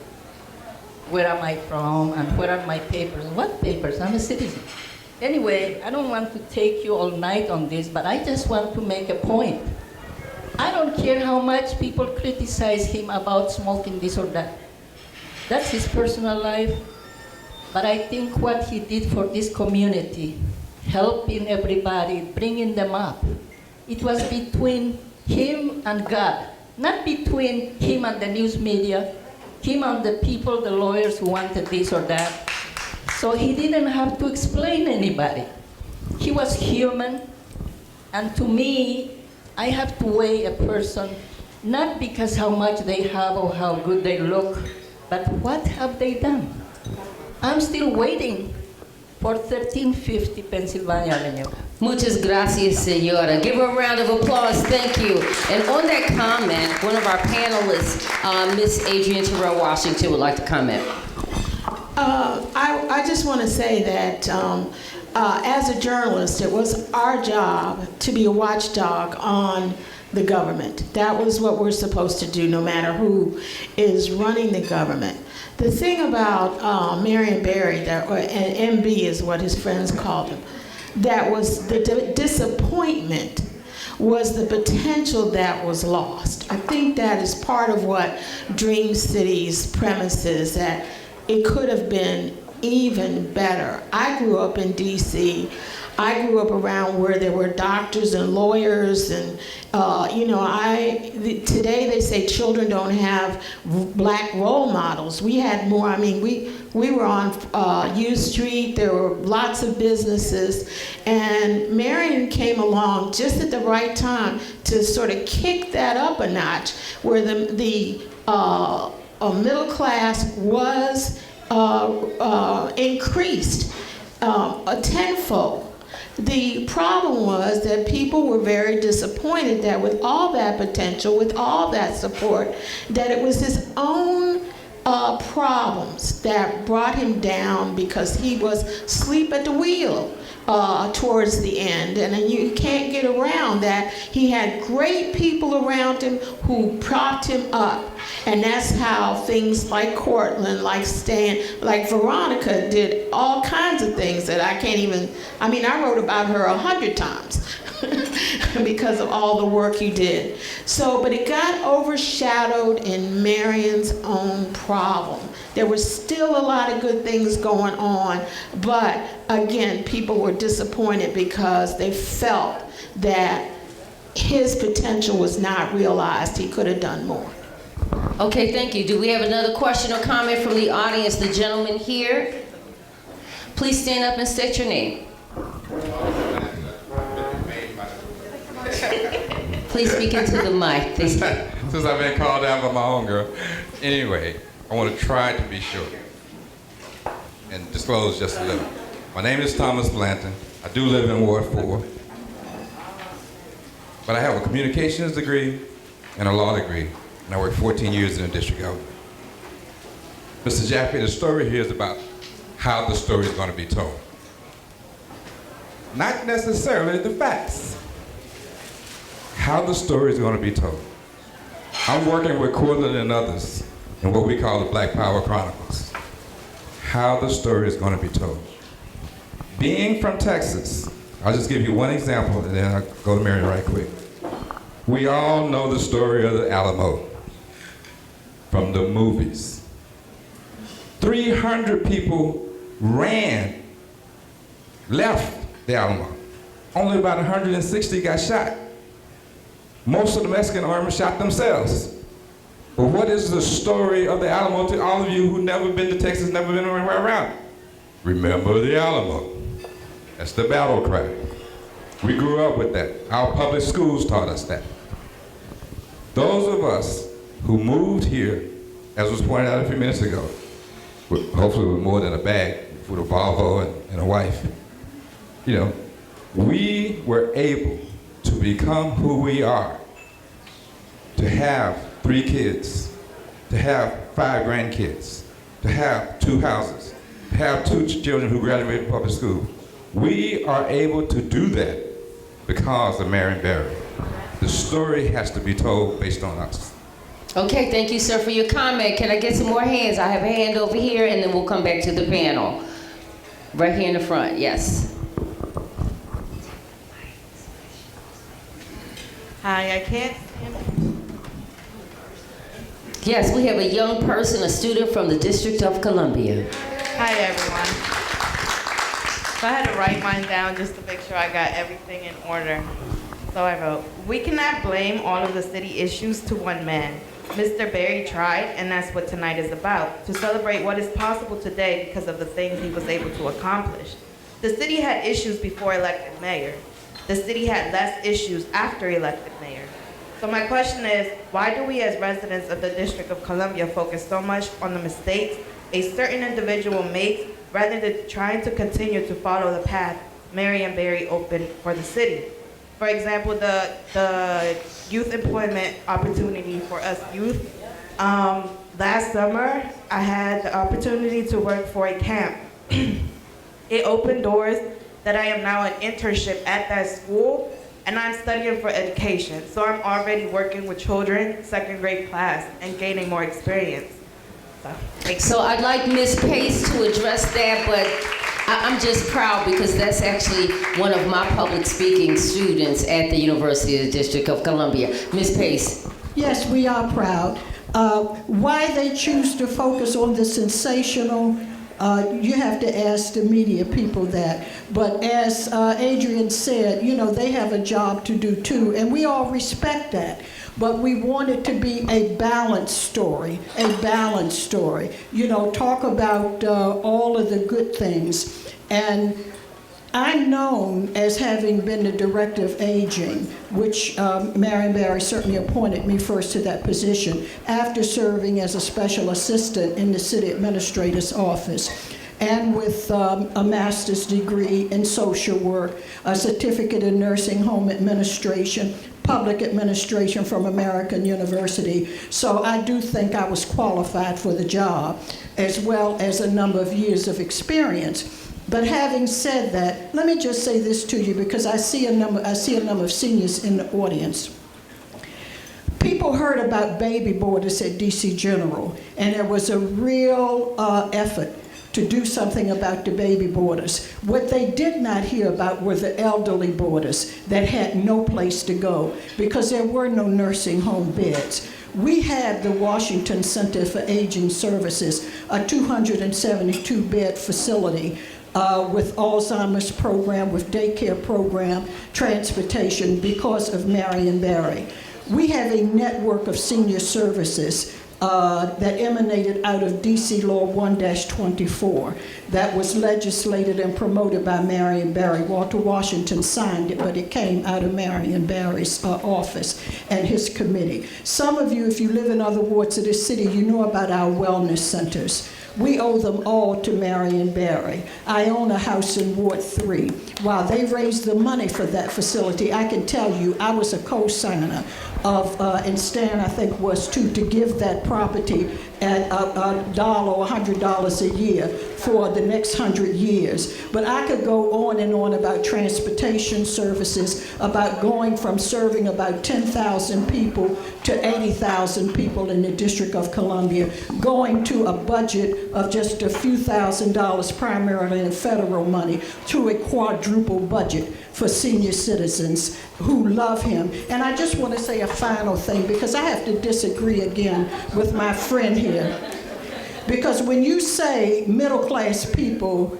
Where am I from and where are my papers? What papers? I'm a citizen. Anyway, I don't want to take you all night on this, but I just want to make a point. I don't care how much people criticize him about smoking this or that. That's his personal life. But I think what he did for this community, helping everybody, bringing them up, it was between him and God, not between him and the news media, him and the people, the lawyers who wanted this or that. So he didn't have to explain anybody. He was human, and to me, I have to weigh a person not because how much they have or how good they look, but what have they done? I'm still waiting for 1350 Pennsylvania Avenue. Muchas gracias, senora. Give her a round of applause. Thank you. And on that comment, one of our panelists, Miss Adrienne Terrell Washington, would like to comment. I just want to say that as a journalist, it was our job to be a watchdog on the government. That was what we're supposed to do, no matter who is running the government. The thing about Marion Barry, and MB is what his friends called him, that was the disappointment was the potential that was lost. I think that is part of what Dream City's premise is, that it could have been even better. I grew up in DC. I grew up around where there were doctors and lawyers, and today they say children don't have black role models. We had more. I mean, we were on U Street. There were lots of businesses, and Marion came along just at the right time to sort of kick that up a notch, where the middle class was increased a tenfold. The problem was that people were very disappointed that with all that potential, with all that support, that it was his own problems that brought him down, because he was asleep at the wheel towards the end. And then you can't get around that. He had great people around him who propped him up. And that's how things like Cortland, like Stan, like Veronica did all kinds of things that I can't even, I wrote about her 100 times because of all the work you did. So, but it got overshadowed in Marion's own problem. There was still a lot of good things going on, but again, people were disappointed because they felt that his potential was not realized. He could have done more. Okay, thank you. Do we have another question or comment from the audience? The gentleman here. Please stand up and state your name. Please speak into the mic. Since I've been called out by my own girl. Anyway, I want to try to be short and disclose just a little. My name is Thomas Blanton. I do live in Ward 4. But I have a communications degree and a law degree. And I worked 14 years in the district government. Mr. Jaffe, the story here is about how the story is going to be told. Not necessarily the facts. How the story is going to be told. I'm working with Cortland and others in what we call the Black Power Chronicles. How the story is going to be told. Being from Texas, I'll just give you one example and then I'll go to Marion right quick. We all know the story of the Alamo from the movies. 300 people left the Alamo. Only about 160 got shot. Most of the Mexican army shot themselves. But what is the story of the Alamo to all of you who never been to Texas, never been around? Remember the Alamo. That's the battle cry. We grew up with that. Our public schools taught us that. Those of us who moved here, as was pointed out a few minutes ago, hopefully with more than a bag, with a Volvo and a wife, we were able to become who we are, to have 3 kids, to have 5 grandkids, to have 2 houses, to have 2 children who graduated from public school. We are able to do that because of Marion Barry. The story has to be told based on us. Okay, thank you, sir, for your comment. Can I get some more hands? I have a hand over here, and then we'll come back to the panel. Right here in the front, yes. Hi, I can't stand. Yes, we have a young person, a student from the District of Columbia. Hi, everyone. So I had to write mine down just to make sure I got everything in order. So I wrote, we cannot blame all of the city issues to one man. Mr. Berry tried, and that's what tonight is about, to celebrate what is possible today because of the things he was able to accomplish. The city had issues before elected mayor. The city had less issues after elected mayor. So my question is, why do we as residents of the District of Columbia focus so much on the mistakes a certain individual makes rather than trying to continue to follow the path Marion Barry opened for the city? For example, the youth employment opportunity for us youth. Last summer, I had the opportunity to work for a camp. It opened doors that I am now an internship at that school, and I'm studying for education. So I'm already working with children, second grade class, and gaining more experience. So I'd like Ms. Pace to address that, but I'm just proud because that's actually one of my public speaking students at the University of the District of Columbia. Ms. Pace. Yes, we are proud. Why they choose to focus on the sensational, you have to ask the media people that. But as Adrian said, you know, they have a job to do too, and we all respect that. But we want it to be a balanced story, You know, talk about all of the good things. And I'm known as having been the director of aging, which Marion Barry certainly appointed me first to that position, after serving as a special assistant in the city administrator's office, and with a master's degree in social work, a certificate in nursing home administration, public administration from American University. So I do think I was qualified for the job, as well as a number of years of experience. But having said that, let me just say this to you, because I see a number of seniors in the audience. People heard about baby boarders at DC General, and there was a real effort to do something about the baby boarders. What they did not hear about were the elderly boarders that had no place to go because there were no nursing home beds. We had the Washington Center for Aging Services, a 272-bed facility with Alzheimer's program, with daycare program, transportation, because of Marion Barry. We have a network of senior services that emanated out of DC Law 1-24 that was legislated and promoted by Marion Barry. Walter Washington signed it, but it came out of Marion Barry's office and his committee. Some of you, if you live in other wards of the city, you know about our wellness centers. We owe them all to Marion Barry. I own a house in Ward 3. While they raised the money for that facility, I can tell you I was a co-signer of, and Stan I think was too, to give that property at $1 or $100 a year for the next 100 years. But I could go on and on about transportation services, about going from serving about 10,000 people to 80,000 people in the District of Columbia, going to a budget of just a few $1,000s, primarily in federal money, to a quadruple budget for senior citizens who love him. And I just want to say a final thing, because I have to disagree again with my friend here. Because when you say middle-class people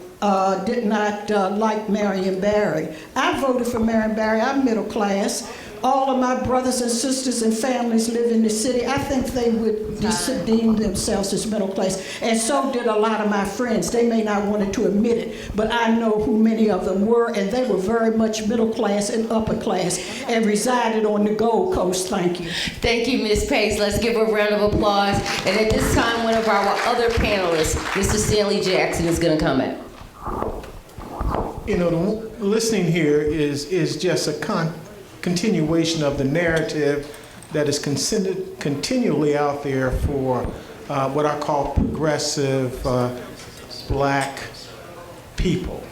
did not like Marion Barry, I voted for Marion Barry. I'm middle class. All of my brothers and sisters and families live in the city. I think they would deem themselves as middle class. And so did a lot of my friends. They may not want to admit it, but I know who many of them were, and they were very much middle class and upper class and resided on the Gold Coast. Thank you. Thank you, Ms. Pace. Let's give her a round of applause. And at this time, one of our other panelists, Mr. Stanley Jackson, is going to comment. You know, listening here is just a continuation of the narrative that is continually out there for what I call progressive black people.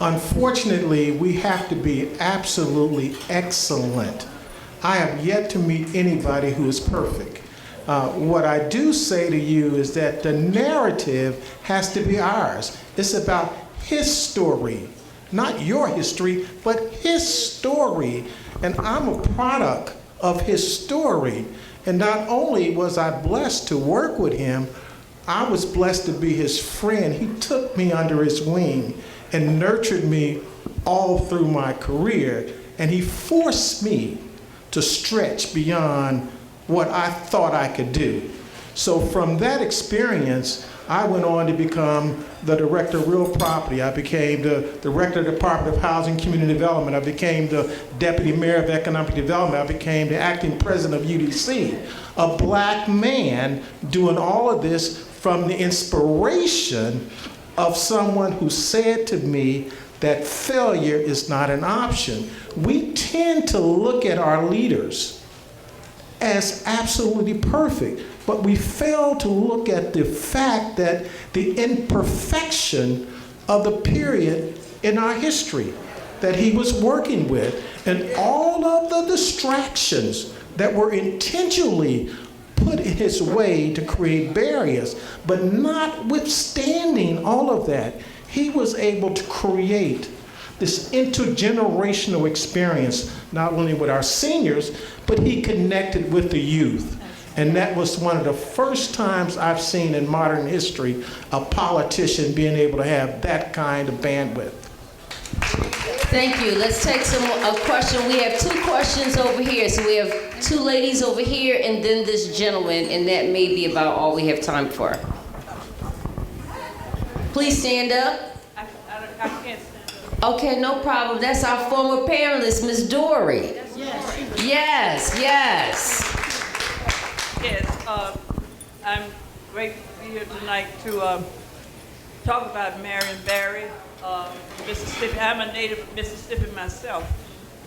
Unfortunately, we have to be absolutely excellent. I have yet to meet anybody who is perfect. What I do say to you is that the narrative has to be ours. It's about his story, not your history, but his story. And I'm a product of his story. And not only was I blessed to work with him, I was blessed to be his friend. He took me under his wing and nurtured me all through my career. And he forced me to stretch beyond what I thought I could do. So from that experience, I went on to become the director of real property. I became the director of the Department of Housing and Community Development. I became the deputy mayor of economic development. I became the acting president of UDC. A black man doing all of this from the inspiration of someone who said to me that failure is not an option. We tend to look at our leaders as absolutely perfect, but we fail to look at the fact that the imperfection of the period in our history that he was working with, and all of the distractions that were intentionally put in his way to create barriers. But notwithstanding all of that, he was able to create this intergenerational experience, not only with our seniors, but he connected with the youth. And that was one of the first times I've seen in modern history a politician being able to have that kind of bandwidth. Thank you. Let's take a question. We have 2 questions over here. So we have 2 ladies over here and then this gentleman, and that may be about all we have time for. Please stand up. I can't stand up. Okay, no problem. That's our former panelist, Ms. Dory. Yes, yes. Yes, I'm grateful to be here tonight to talk about Marion Barry, Mississippi. I'm a native of Mississippi myself,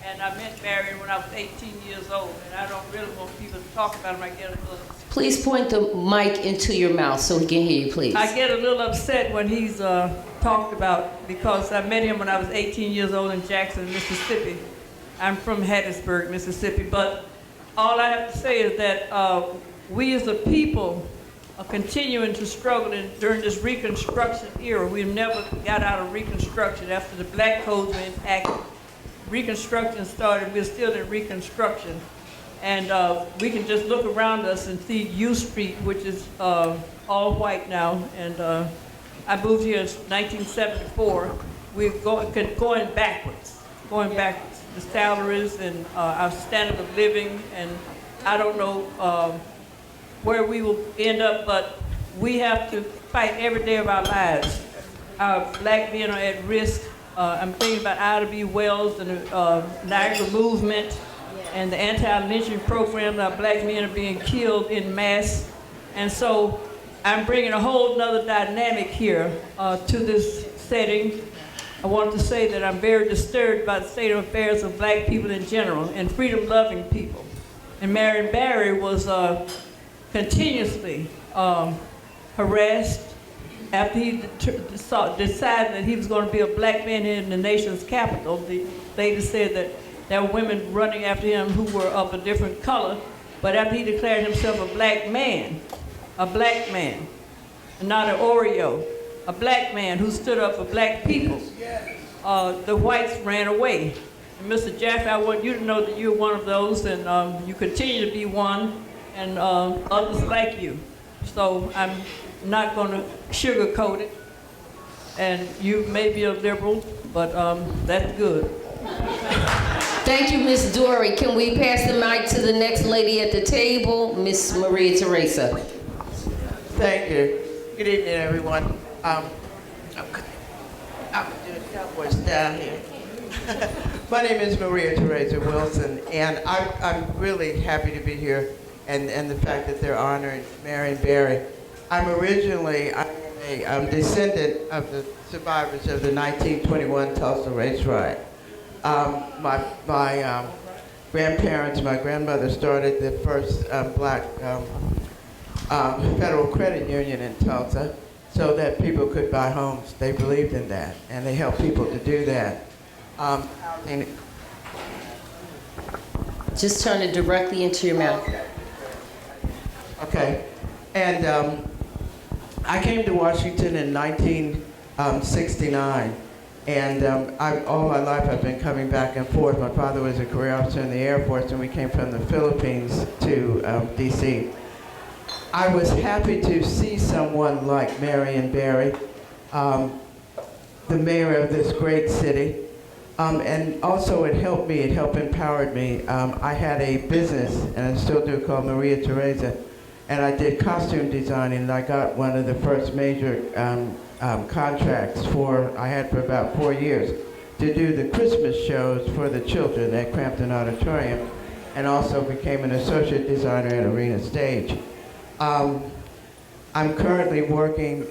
and I met Marion when I was 18 years old, and I don't really want people to talk about him. I get a little... Please point the mic into your mouth so we can hear you, please. I get a little upset when he's talked about, because I met him when I was 18 years old in Jackson, Mississippi. I'm from Hattiesburg, Mississippi, but all I have to say is that we as a people are continuing to struggle during this Reconstruction era. We've never got out of Reconstruction. After the black codes were enacted, Reconstruction started. We're still in Reconstruction. And we can just look around us and see U Street, which is all white now. And I moved here in 1974. We're going backwards, The salaries and our standard of living, and I don't know where we will end up, but we have to fight every day of our lives. Our black men are at risk. I'm thinking about Ida B. Wells and the Niagara movement and the anti-lynching program. Our black men are being killed in mass. And so I'm bringing a whole nother dynamic here to this setting. I want to say that I'm very disturbed by the state of affairs of black people in general and freedom-loving people. And Marion Barry was continuously harassed after he decided that he was going to be a black man in the nation's capital. The lady said that there were women running after him who were of a different color, but after he declared himself a black man, and not an Oreo, a black man who stood up for black people, the whites ran away. And Mr. Jaffe, I want you to know that you're one of those, and you continue to be one, and others like you. So I'm not going to sugarcoat it. And you may be a liberal, but that's good. Thank you, Ms. Dory. Can we pass the mic to the next lady at the table, Ms. Maria Teresa? Thank you. Good evening, everyone. I'm doing Cowboys down here. My name is Maria Teresa Wilson, and I'm really happy to be here, and the fact that they're honoring Marion Barry. I'm a descendant of the survivors of the 1921 Tulsa race riot. My grandparents, my grandmother started the first black federal credit union in Tulsa so that people could buy homes. They believed in that, and they helped people to do that. Just turn it directly into your mouth. Okay. And I came to Washington in 1969, And all my life I've been coming back and forth. My father was a career officer in the Air Force, and we came from the Philippines to DC. I was happy to see someone like Marion Barry, the mayor of this great city. And also it helped me, it helped empowered me. I had a business, and I still do, called Maria Teresa, and I did costume designing, and I got one of the first major contracts I had for about 4 years, to do the Christmas shows for the children at Crampton Auditorium, and also became an associate designer at Arena Stage. I'm currently working,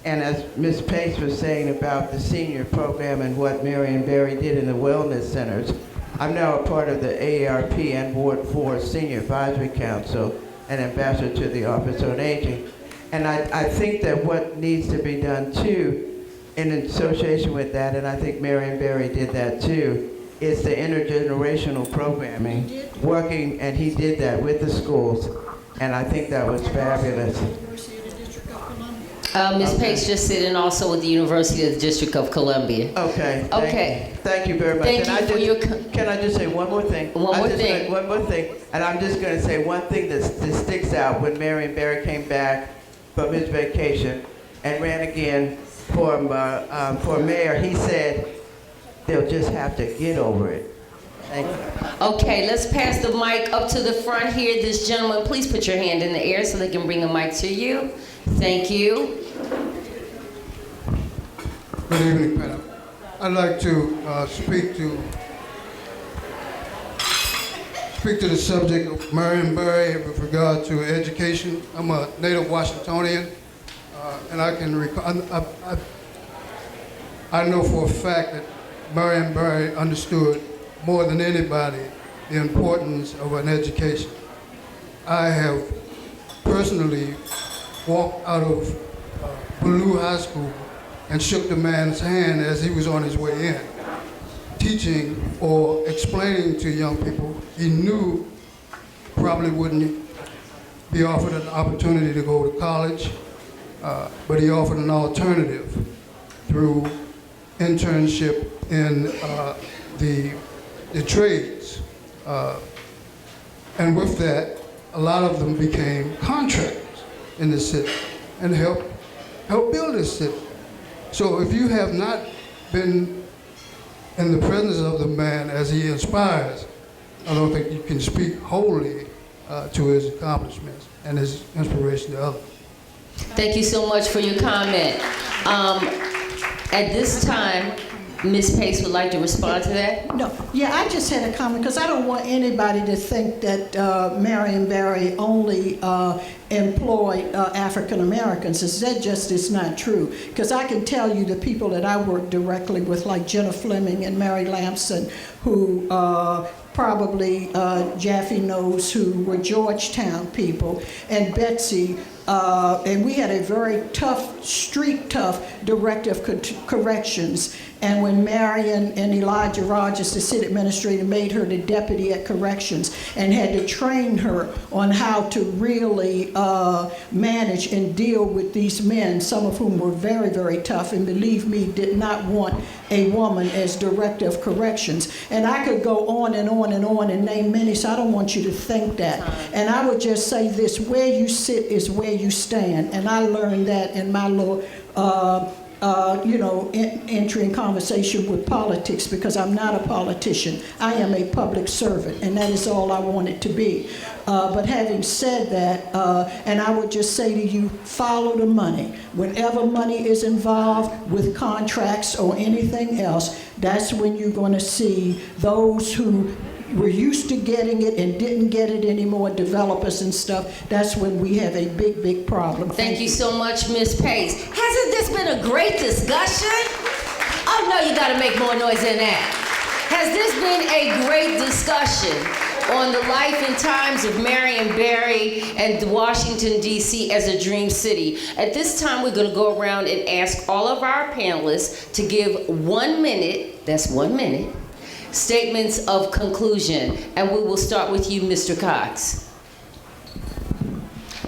and as Ms. Pace was saying about the senior program and what Marion Barry did in the wellness centers, I'm now a part of the AARP and Ward 4 Senior Advisory Council and ambassador to the Office on Aging. And I think that what needs to be done too, in association with that, and I think Marion Barry did that too, is the intergenerational programming, working, and he did that with the schools, and I think that was fabulous. Ms. Pace just said, and also with the University of the District of Columbia. Okay. Okay. Thank you very much. Thank you for your... Can I just say one more thing? One more thing. One more thing. And I'm just going to say one thing that sticks out. When Marion Barry came back from his vacation and ran again for mayor, he said, they'll just have to get over it. Thank you. Okay, let's pass the mic up to the front here. This gentleman, please put your hand in the air so they can bring the mic to you. Thank you. Good evening, Madam. I'd like to speak to the subject of Marion Barry with regard to education. I'm a native Washingtonian, and I can I know for a fact that Marion Barry understood more than anybody the importance of an education. I have personally walked out of Ballou High School and shook the man's hand as he was on his way in, teaching or explaining to young people he knew probably wouldn't be offered an opportunity to go to college, but he offered an alternative through internship in the trades. And with that, a lot of them became contractors in the city and helped build this city. So if you have not been in the presence of the man as he inspires, I don't think you can speak wholly to his accomplishments and his inspiration to others. Thank you so much for your comment. At this time, Ms. Pace would like to respond to that? No, yeah, I just had a comment because I don't want anybody to think that Marion Barry only employed African Americans. That just is not true. Because I can tell you the people that I work directly with, like Jenna Fleming and Mary Lamson, who probably Jaffe knows, who were Georgetown people, and Betsy. And we had a very tough, street-tough director of corrections. And when Marion and Elijah Rogers, the city administrator, made her the deputy at corrections and had to train her on how to really manage and deal with these men, some of whom were very, very tough, and believe me, did not want a woman as director of corrections. And I could go on and on and on and name many, so I don't want you to think that. And I would just say this: where you sit is where you stand. And I learned that in my little entry in conversation with politics, because I'm not a politician. I am a public servant, and that is all I want it to be. But having said that, and I would just say to you, follow the money. Whenever money is involved with contracts or anything else, that's when you're going to see those who were used to getting it and didn't get it anymore, developers and stuff. That's when we have a big, big problem. Thank you so much, Ms. Pace. Hasn't this been a great discussion? Oh no, you gotta make more noise than that. Has this been a great discussion on the life and times of Marion Barry and Washington, D.C. as a dream city? At this time, we're gonna go around and ask all of our panelists to give 1 minute, that's 1 minute, statements of conclusion. And we will start with you, Mr. Cox.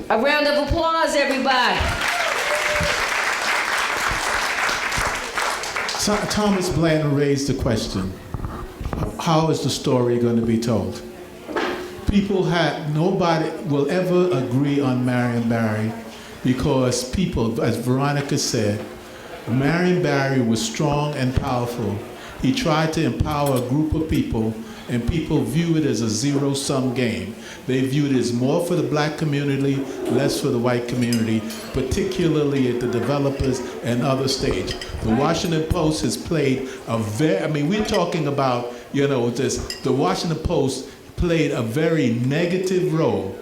A round of applause, everybody. Thomas Bland raised the question, how is the story going to be told? Nobody will ever agree on Marion Barry because people, as Veronica said, Marion Barry was strong and powerful. He tried to empower a group of people, and people view it as a zero-sum game. They view it as more for the black community, less for the white community, particularly at the developers and other stage. The Washington Post has played we're talking about, the Washington Post played a very negative role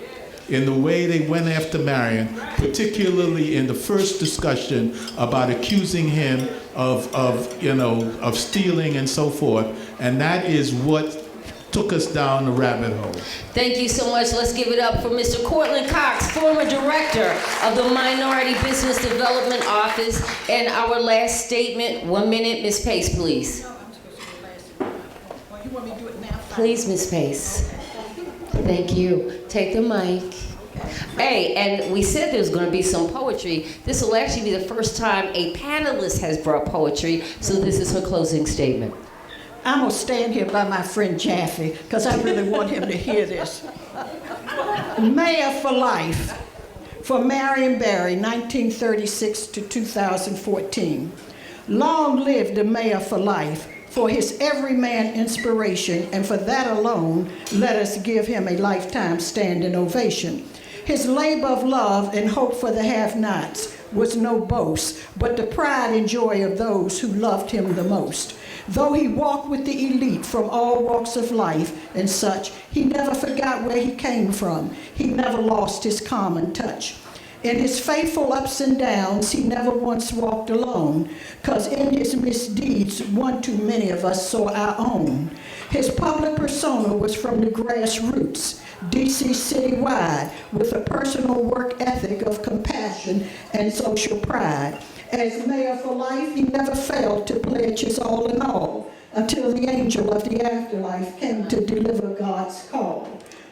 in the way they went after Marion, particularly in the first discussion about accusing him of stealing and so forth. And that is what took us down the rabbit hole. Thank you so much. Let's give it up for Mr. Cortland Cox, former director of the Minority Business Development Office. And our last statement, 1 minute, Ms. Pace, please. You want me to do it now? Please, Ms. Pace. Thank you. Take the mic. Hey, and we said there was going to be some poetry. This will actually be the first time a panelist has brought poetry, so this is her closing statement. I'm going to stand here by my friend Jaffe, because I really want him to hear this. Mayor for life for Marion Barry, 1936 to 2014. Long live the mayor for life, for his everyman inspiration, and for that alone, let us give him a lifetime standing ovation. His labor of love and hope for the have-nots was no boast, but the pride and joy of those who loved him the most. Though he walked with the elite from all walks of life and such, he never forgot where he came from. He never lost his common touch. In his faithful ups and downs, he never once walked alone, 'cause in his misdeeds, one too many of us saw our own. His public persona was from the grassroots, DC citywide, with a personal work ethic of compassion and social pride. As mayor for life, he never failed to pledge his all in all, until the angel of the afterlife came to deliver God's call.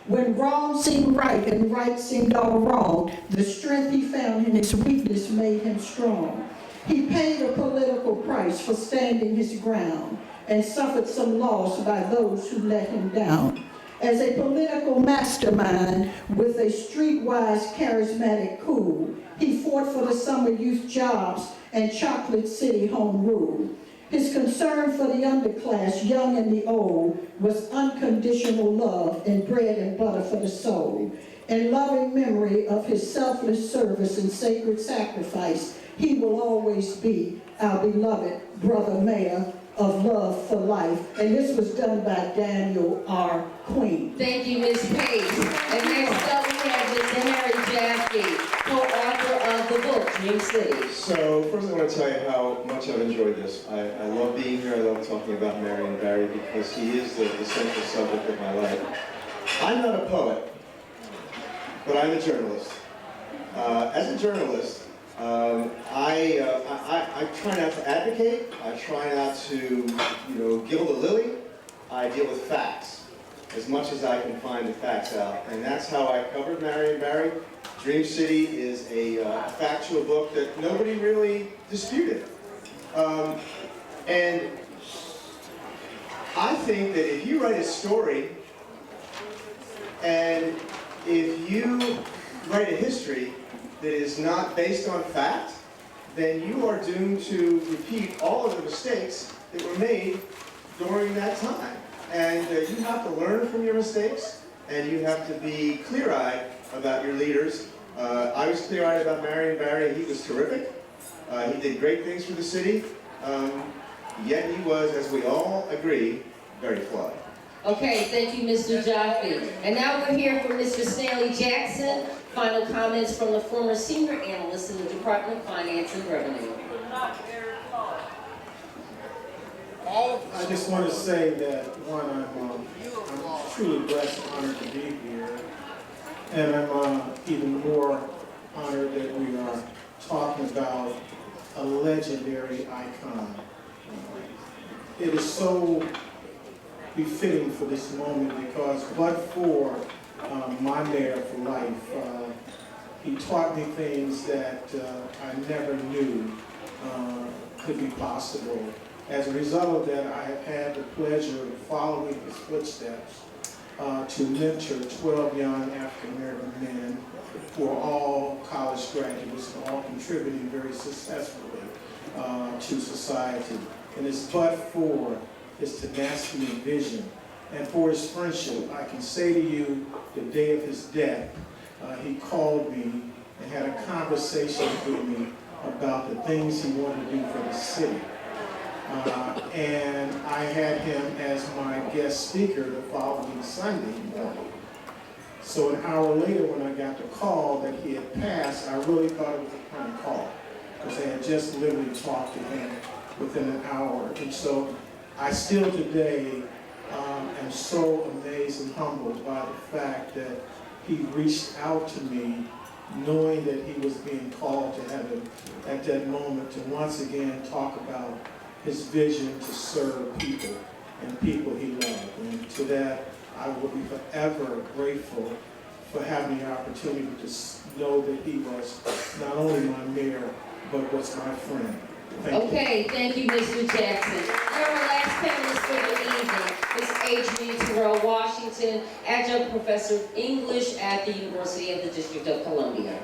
When wrong seemed right and right seemed all wrong, the strength he found in his weakness made him strong. He paid a political price for standing his ground and suffered some loss by those who let him down. As a political mastermind with a streetwise charismatic cool, he fought for the summer youth jobs and Chocolate City home rule. His concern for the underclass, young and the old, was unconditional love and bread and butter for the soul. In loving memory of his selfless service and sacred sacrifice, he will always be our beloved brother mayor of Love for Life. And this was done by Daniel R. Queen. Thank you, Ms. Pace. And next up we have Mr. Harry Jaffe, co-author of the book, Dream City. So first I want to tell you how much I've enjoyed this. I love being here. I love talking about Marion Barry because he is the central subject of my life. I'm not a poet, but I'm a journalist. As a journalist, I try not to advocate. I try not to, gild the lily. I deal with facts as much as I can find the facts out, and that's how I covered Marion Barry. Dream City is a factual book that nobody really disputed, and I think that if you write a story and if you write a history that is not based on fact, then you are doomed to repeat all of the mistakes that were made during that time. And you have to learn from your mistakes, and you have to be clear-eyed about your leaders. I was clear-eyed about Marion Barry. He was terrific. He did great things for the city, yet he was, as we all agree, very flawed. Okay, thank you, Mr. Jaffe. And now we're here for Mr. Stanley Jackson. Final comments from the former senior analyst in the Department of Finance and Revenue. I just want to say that, one, I'm truly blessed and honored to be here. And I'm even more honored that we are talking about a legendary icon. It is so befitting for this moment because but for my mayor for life, he taught me things that I never knew could be possible. As a result of that, I have had the pleasure of following his footsteps to mentor 12 young African American men who are all college graduates and all contributing very successfully to society. And it's but for his tenacity and vision and for his friendship. I can say to you, the day of his death, he called me and had a conversation with me about the things he wanted to do for the city. And I had him as my guest speaker the following Sunday morning. So an hour later when I got the call that he had passed, I really thought it was a prank call because I had just literally talked to him within an hour. And so I still today am so amazed and humbled by the fact that he reached out to me knowing that he was being called to heaven at that moment to once again talk about his vision to serve people and people he loved. And to that, I will be forever grateful for having the opportunity to know that he was not only my mayor, but was my friend. Okay, thank you, Mr. Jackson. And our last panelist for the evening is Adrienne Terrell Washington, adjunct professor of English at the University of the District of Columbia.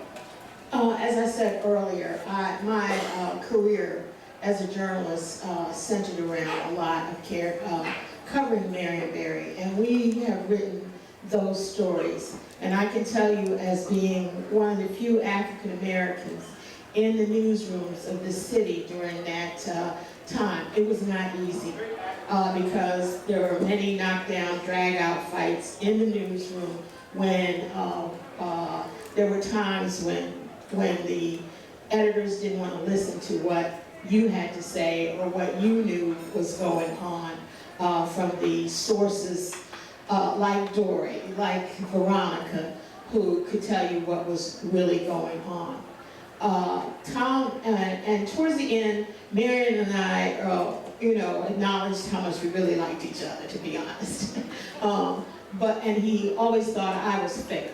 As I said earlier, my career as a journalist centered around a lot of covering Marion Barry, and we have written those stories. And I can tell you, as being one of the few African Americans in the newsrooms of the city during that time, it was not easy because there were many knockdown, drag-out fights in the newsroom when there were times when the editors didn't want to listen to what you had to say or what you knew was going on from the sources like Dory, like Veronica, who could tell you what was really going on. Tom, and towards the end, Marion and I, acknowledged how much we really liked each other, to be honest. And he always thought I was fair,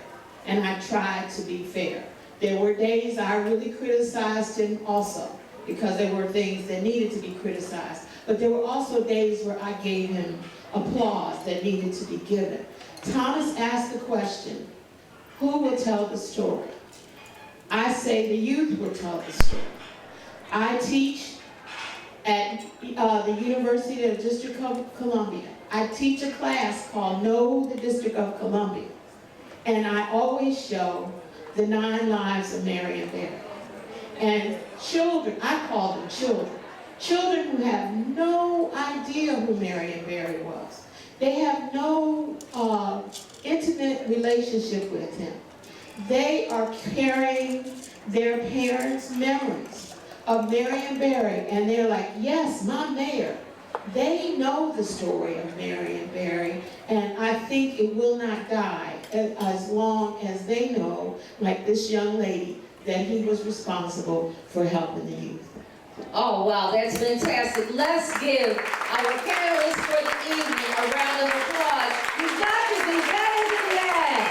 and I tried to be fair. There were days I really criticized him also, because there were things that needed to be criticized. But there were also days where I gave him applause that needed to be given. Thomas asked the question, who will tell the story? I say the youth will tell the story. I teach at the University of the District of Columbia. I teach a class called Know the District of Columbia. And I always show the 9 lives of Marion Barry. And children, I call them children who have no idea who Marion Barry was. They have no intimate relationship with him. They are carrying their parents' memories of Marion Barry, and they're like, yes, my mayor. They know the story of Marion Barry, and I think it will not die as long as they know, like this young lady, that he was responsible for helping the youth. Oh, wow, that's fantastic. Let's give our panelists for the evening a round of applause. You've got to be better than that.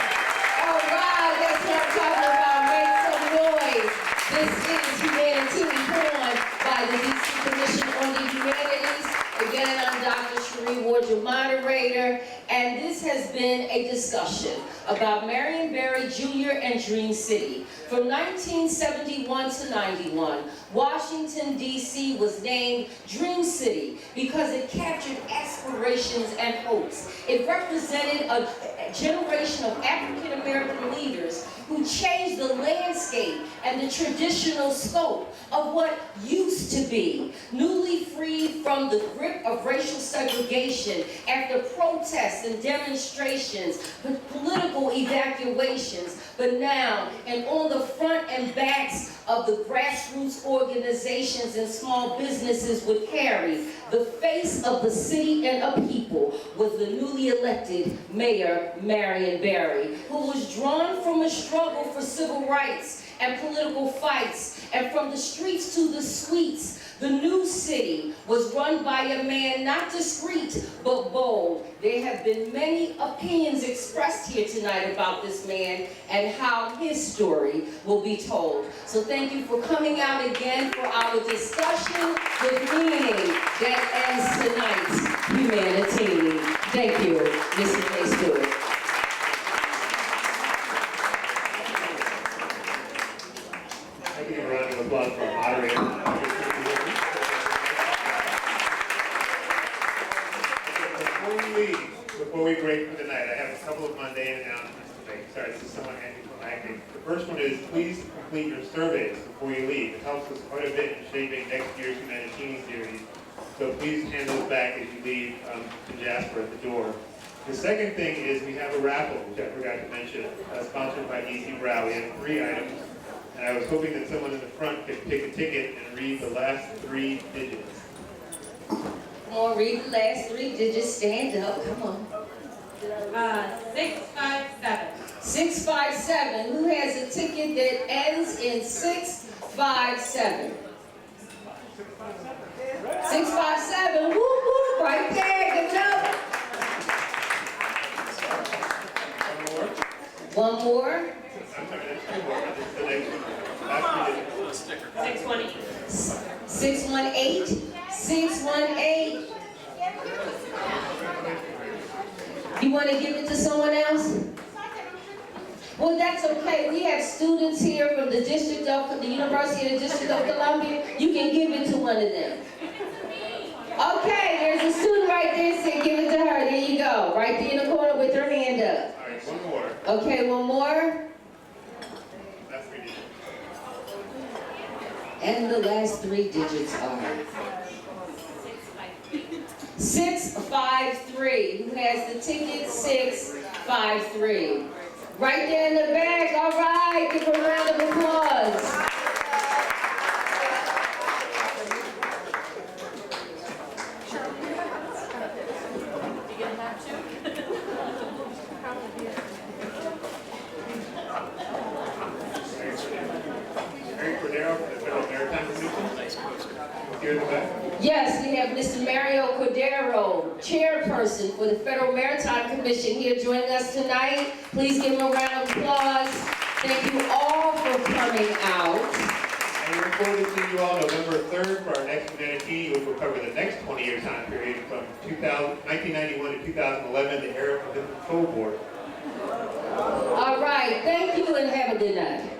All right, that's what I'm talking about. Make some noise. This is Humanitini Marion by the DC Commission on the Humanities. Again, I'm Dr. Cherie Ward, your moderator, and this has been a discussion about Marion Barry Jr. and Dream City. From 1971 to 91, Washington, D.C. was named Dream City because it captured aspirations and hopes. It represented a generation of African American leaders who changed the landscape and the traditional scope of what used to be. Newly freed from the grip of racial segregation after protests and demonstrations, political evacuations, but now, and on the front and backs of the grassroots organizations and small businesses would carry, the face of the city and a people was the newly elected Mayor Marion Barry, who was drawn from a struggle for civil rights and political fights, and from the streets to the suites, the new city was run by a man not discreet, but bold. There have been many opinions expressed here tonight about this man and how his story will be told. So thank you for coming out again for our discussion with meaning that ends tonight's Humanitini. Thank you, Mr. J. Stewart. I'll give a round of applause for our moderator. Before we break for the night, I have a couple of mundane announcements to make. Sorry, this is somewhat anticlimactic. The first one is please complete your surveys before you leave. It helps us quite a bit in shaping next year's Humanitini series. So please hand those back as you leave to Jasper at the door. The second thing is we have a raffle, which I forgot to mention, sponsored by DC Brow. We have 3 items, and I was hoping that someone in the front could take a ticket and read the last 3 digits. Come on, read the last 3 digits. Stand up. Come on. 657. 657. Who has a ticket that ends in 657? 657. Woo woo! Right there. Good job. One more. I'm sorry, that's 2 more. This is the next one. Last 3 digits. 618. 618. You want to give it to someone else? Well, that's okay. We have students here from the University of the District of Columbia. You can give it to one of them. Okay, there's a student right there saying give it to her. There you go. Right there in the corner with her hand up. All right, one more. Okay, one more. Last 3 digits. And the last 3 digits are 653. Who has the ticket? 653. Right there in the back. All right. Give a round of applause. Yes, we have Mr. Mario Cordero, chairperson for the Federal Maritime Commission, here joining us tonight. Please give him a round of applause. Thank you all for coming out. And we look forward to seeing you all November 3rd for our next Humanitini, which will cover the next 20-year time period from 1991 to 2011, the era of the control board. All right, thank you and have a good night.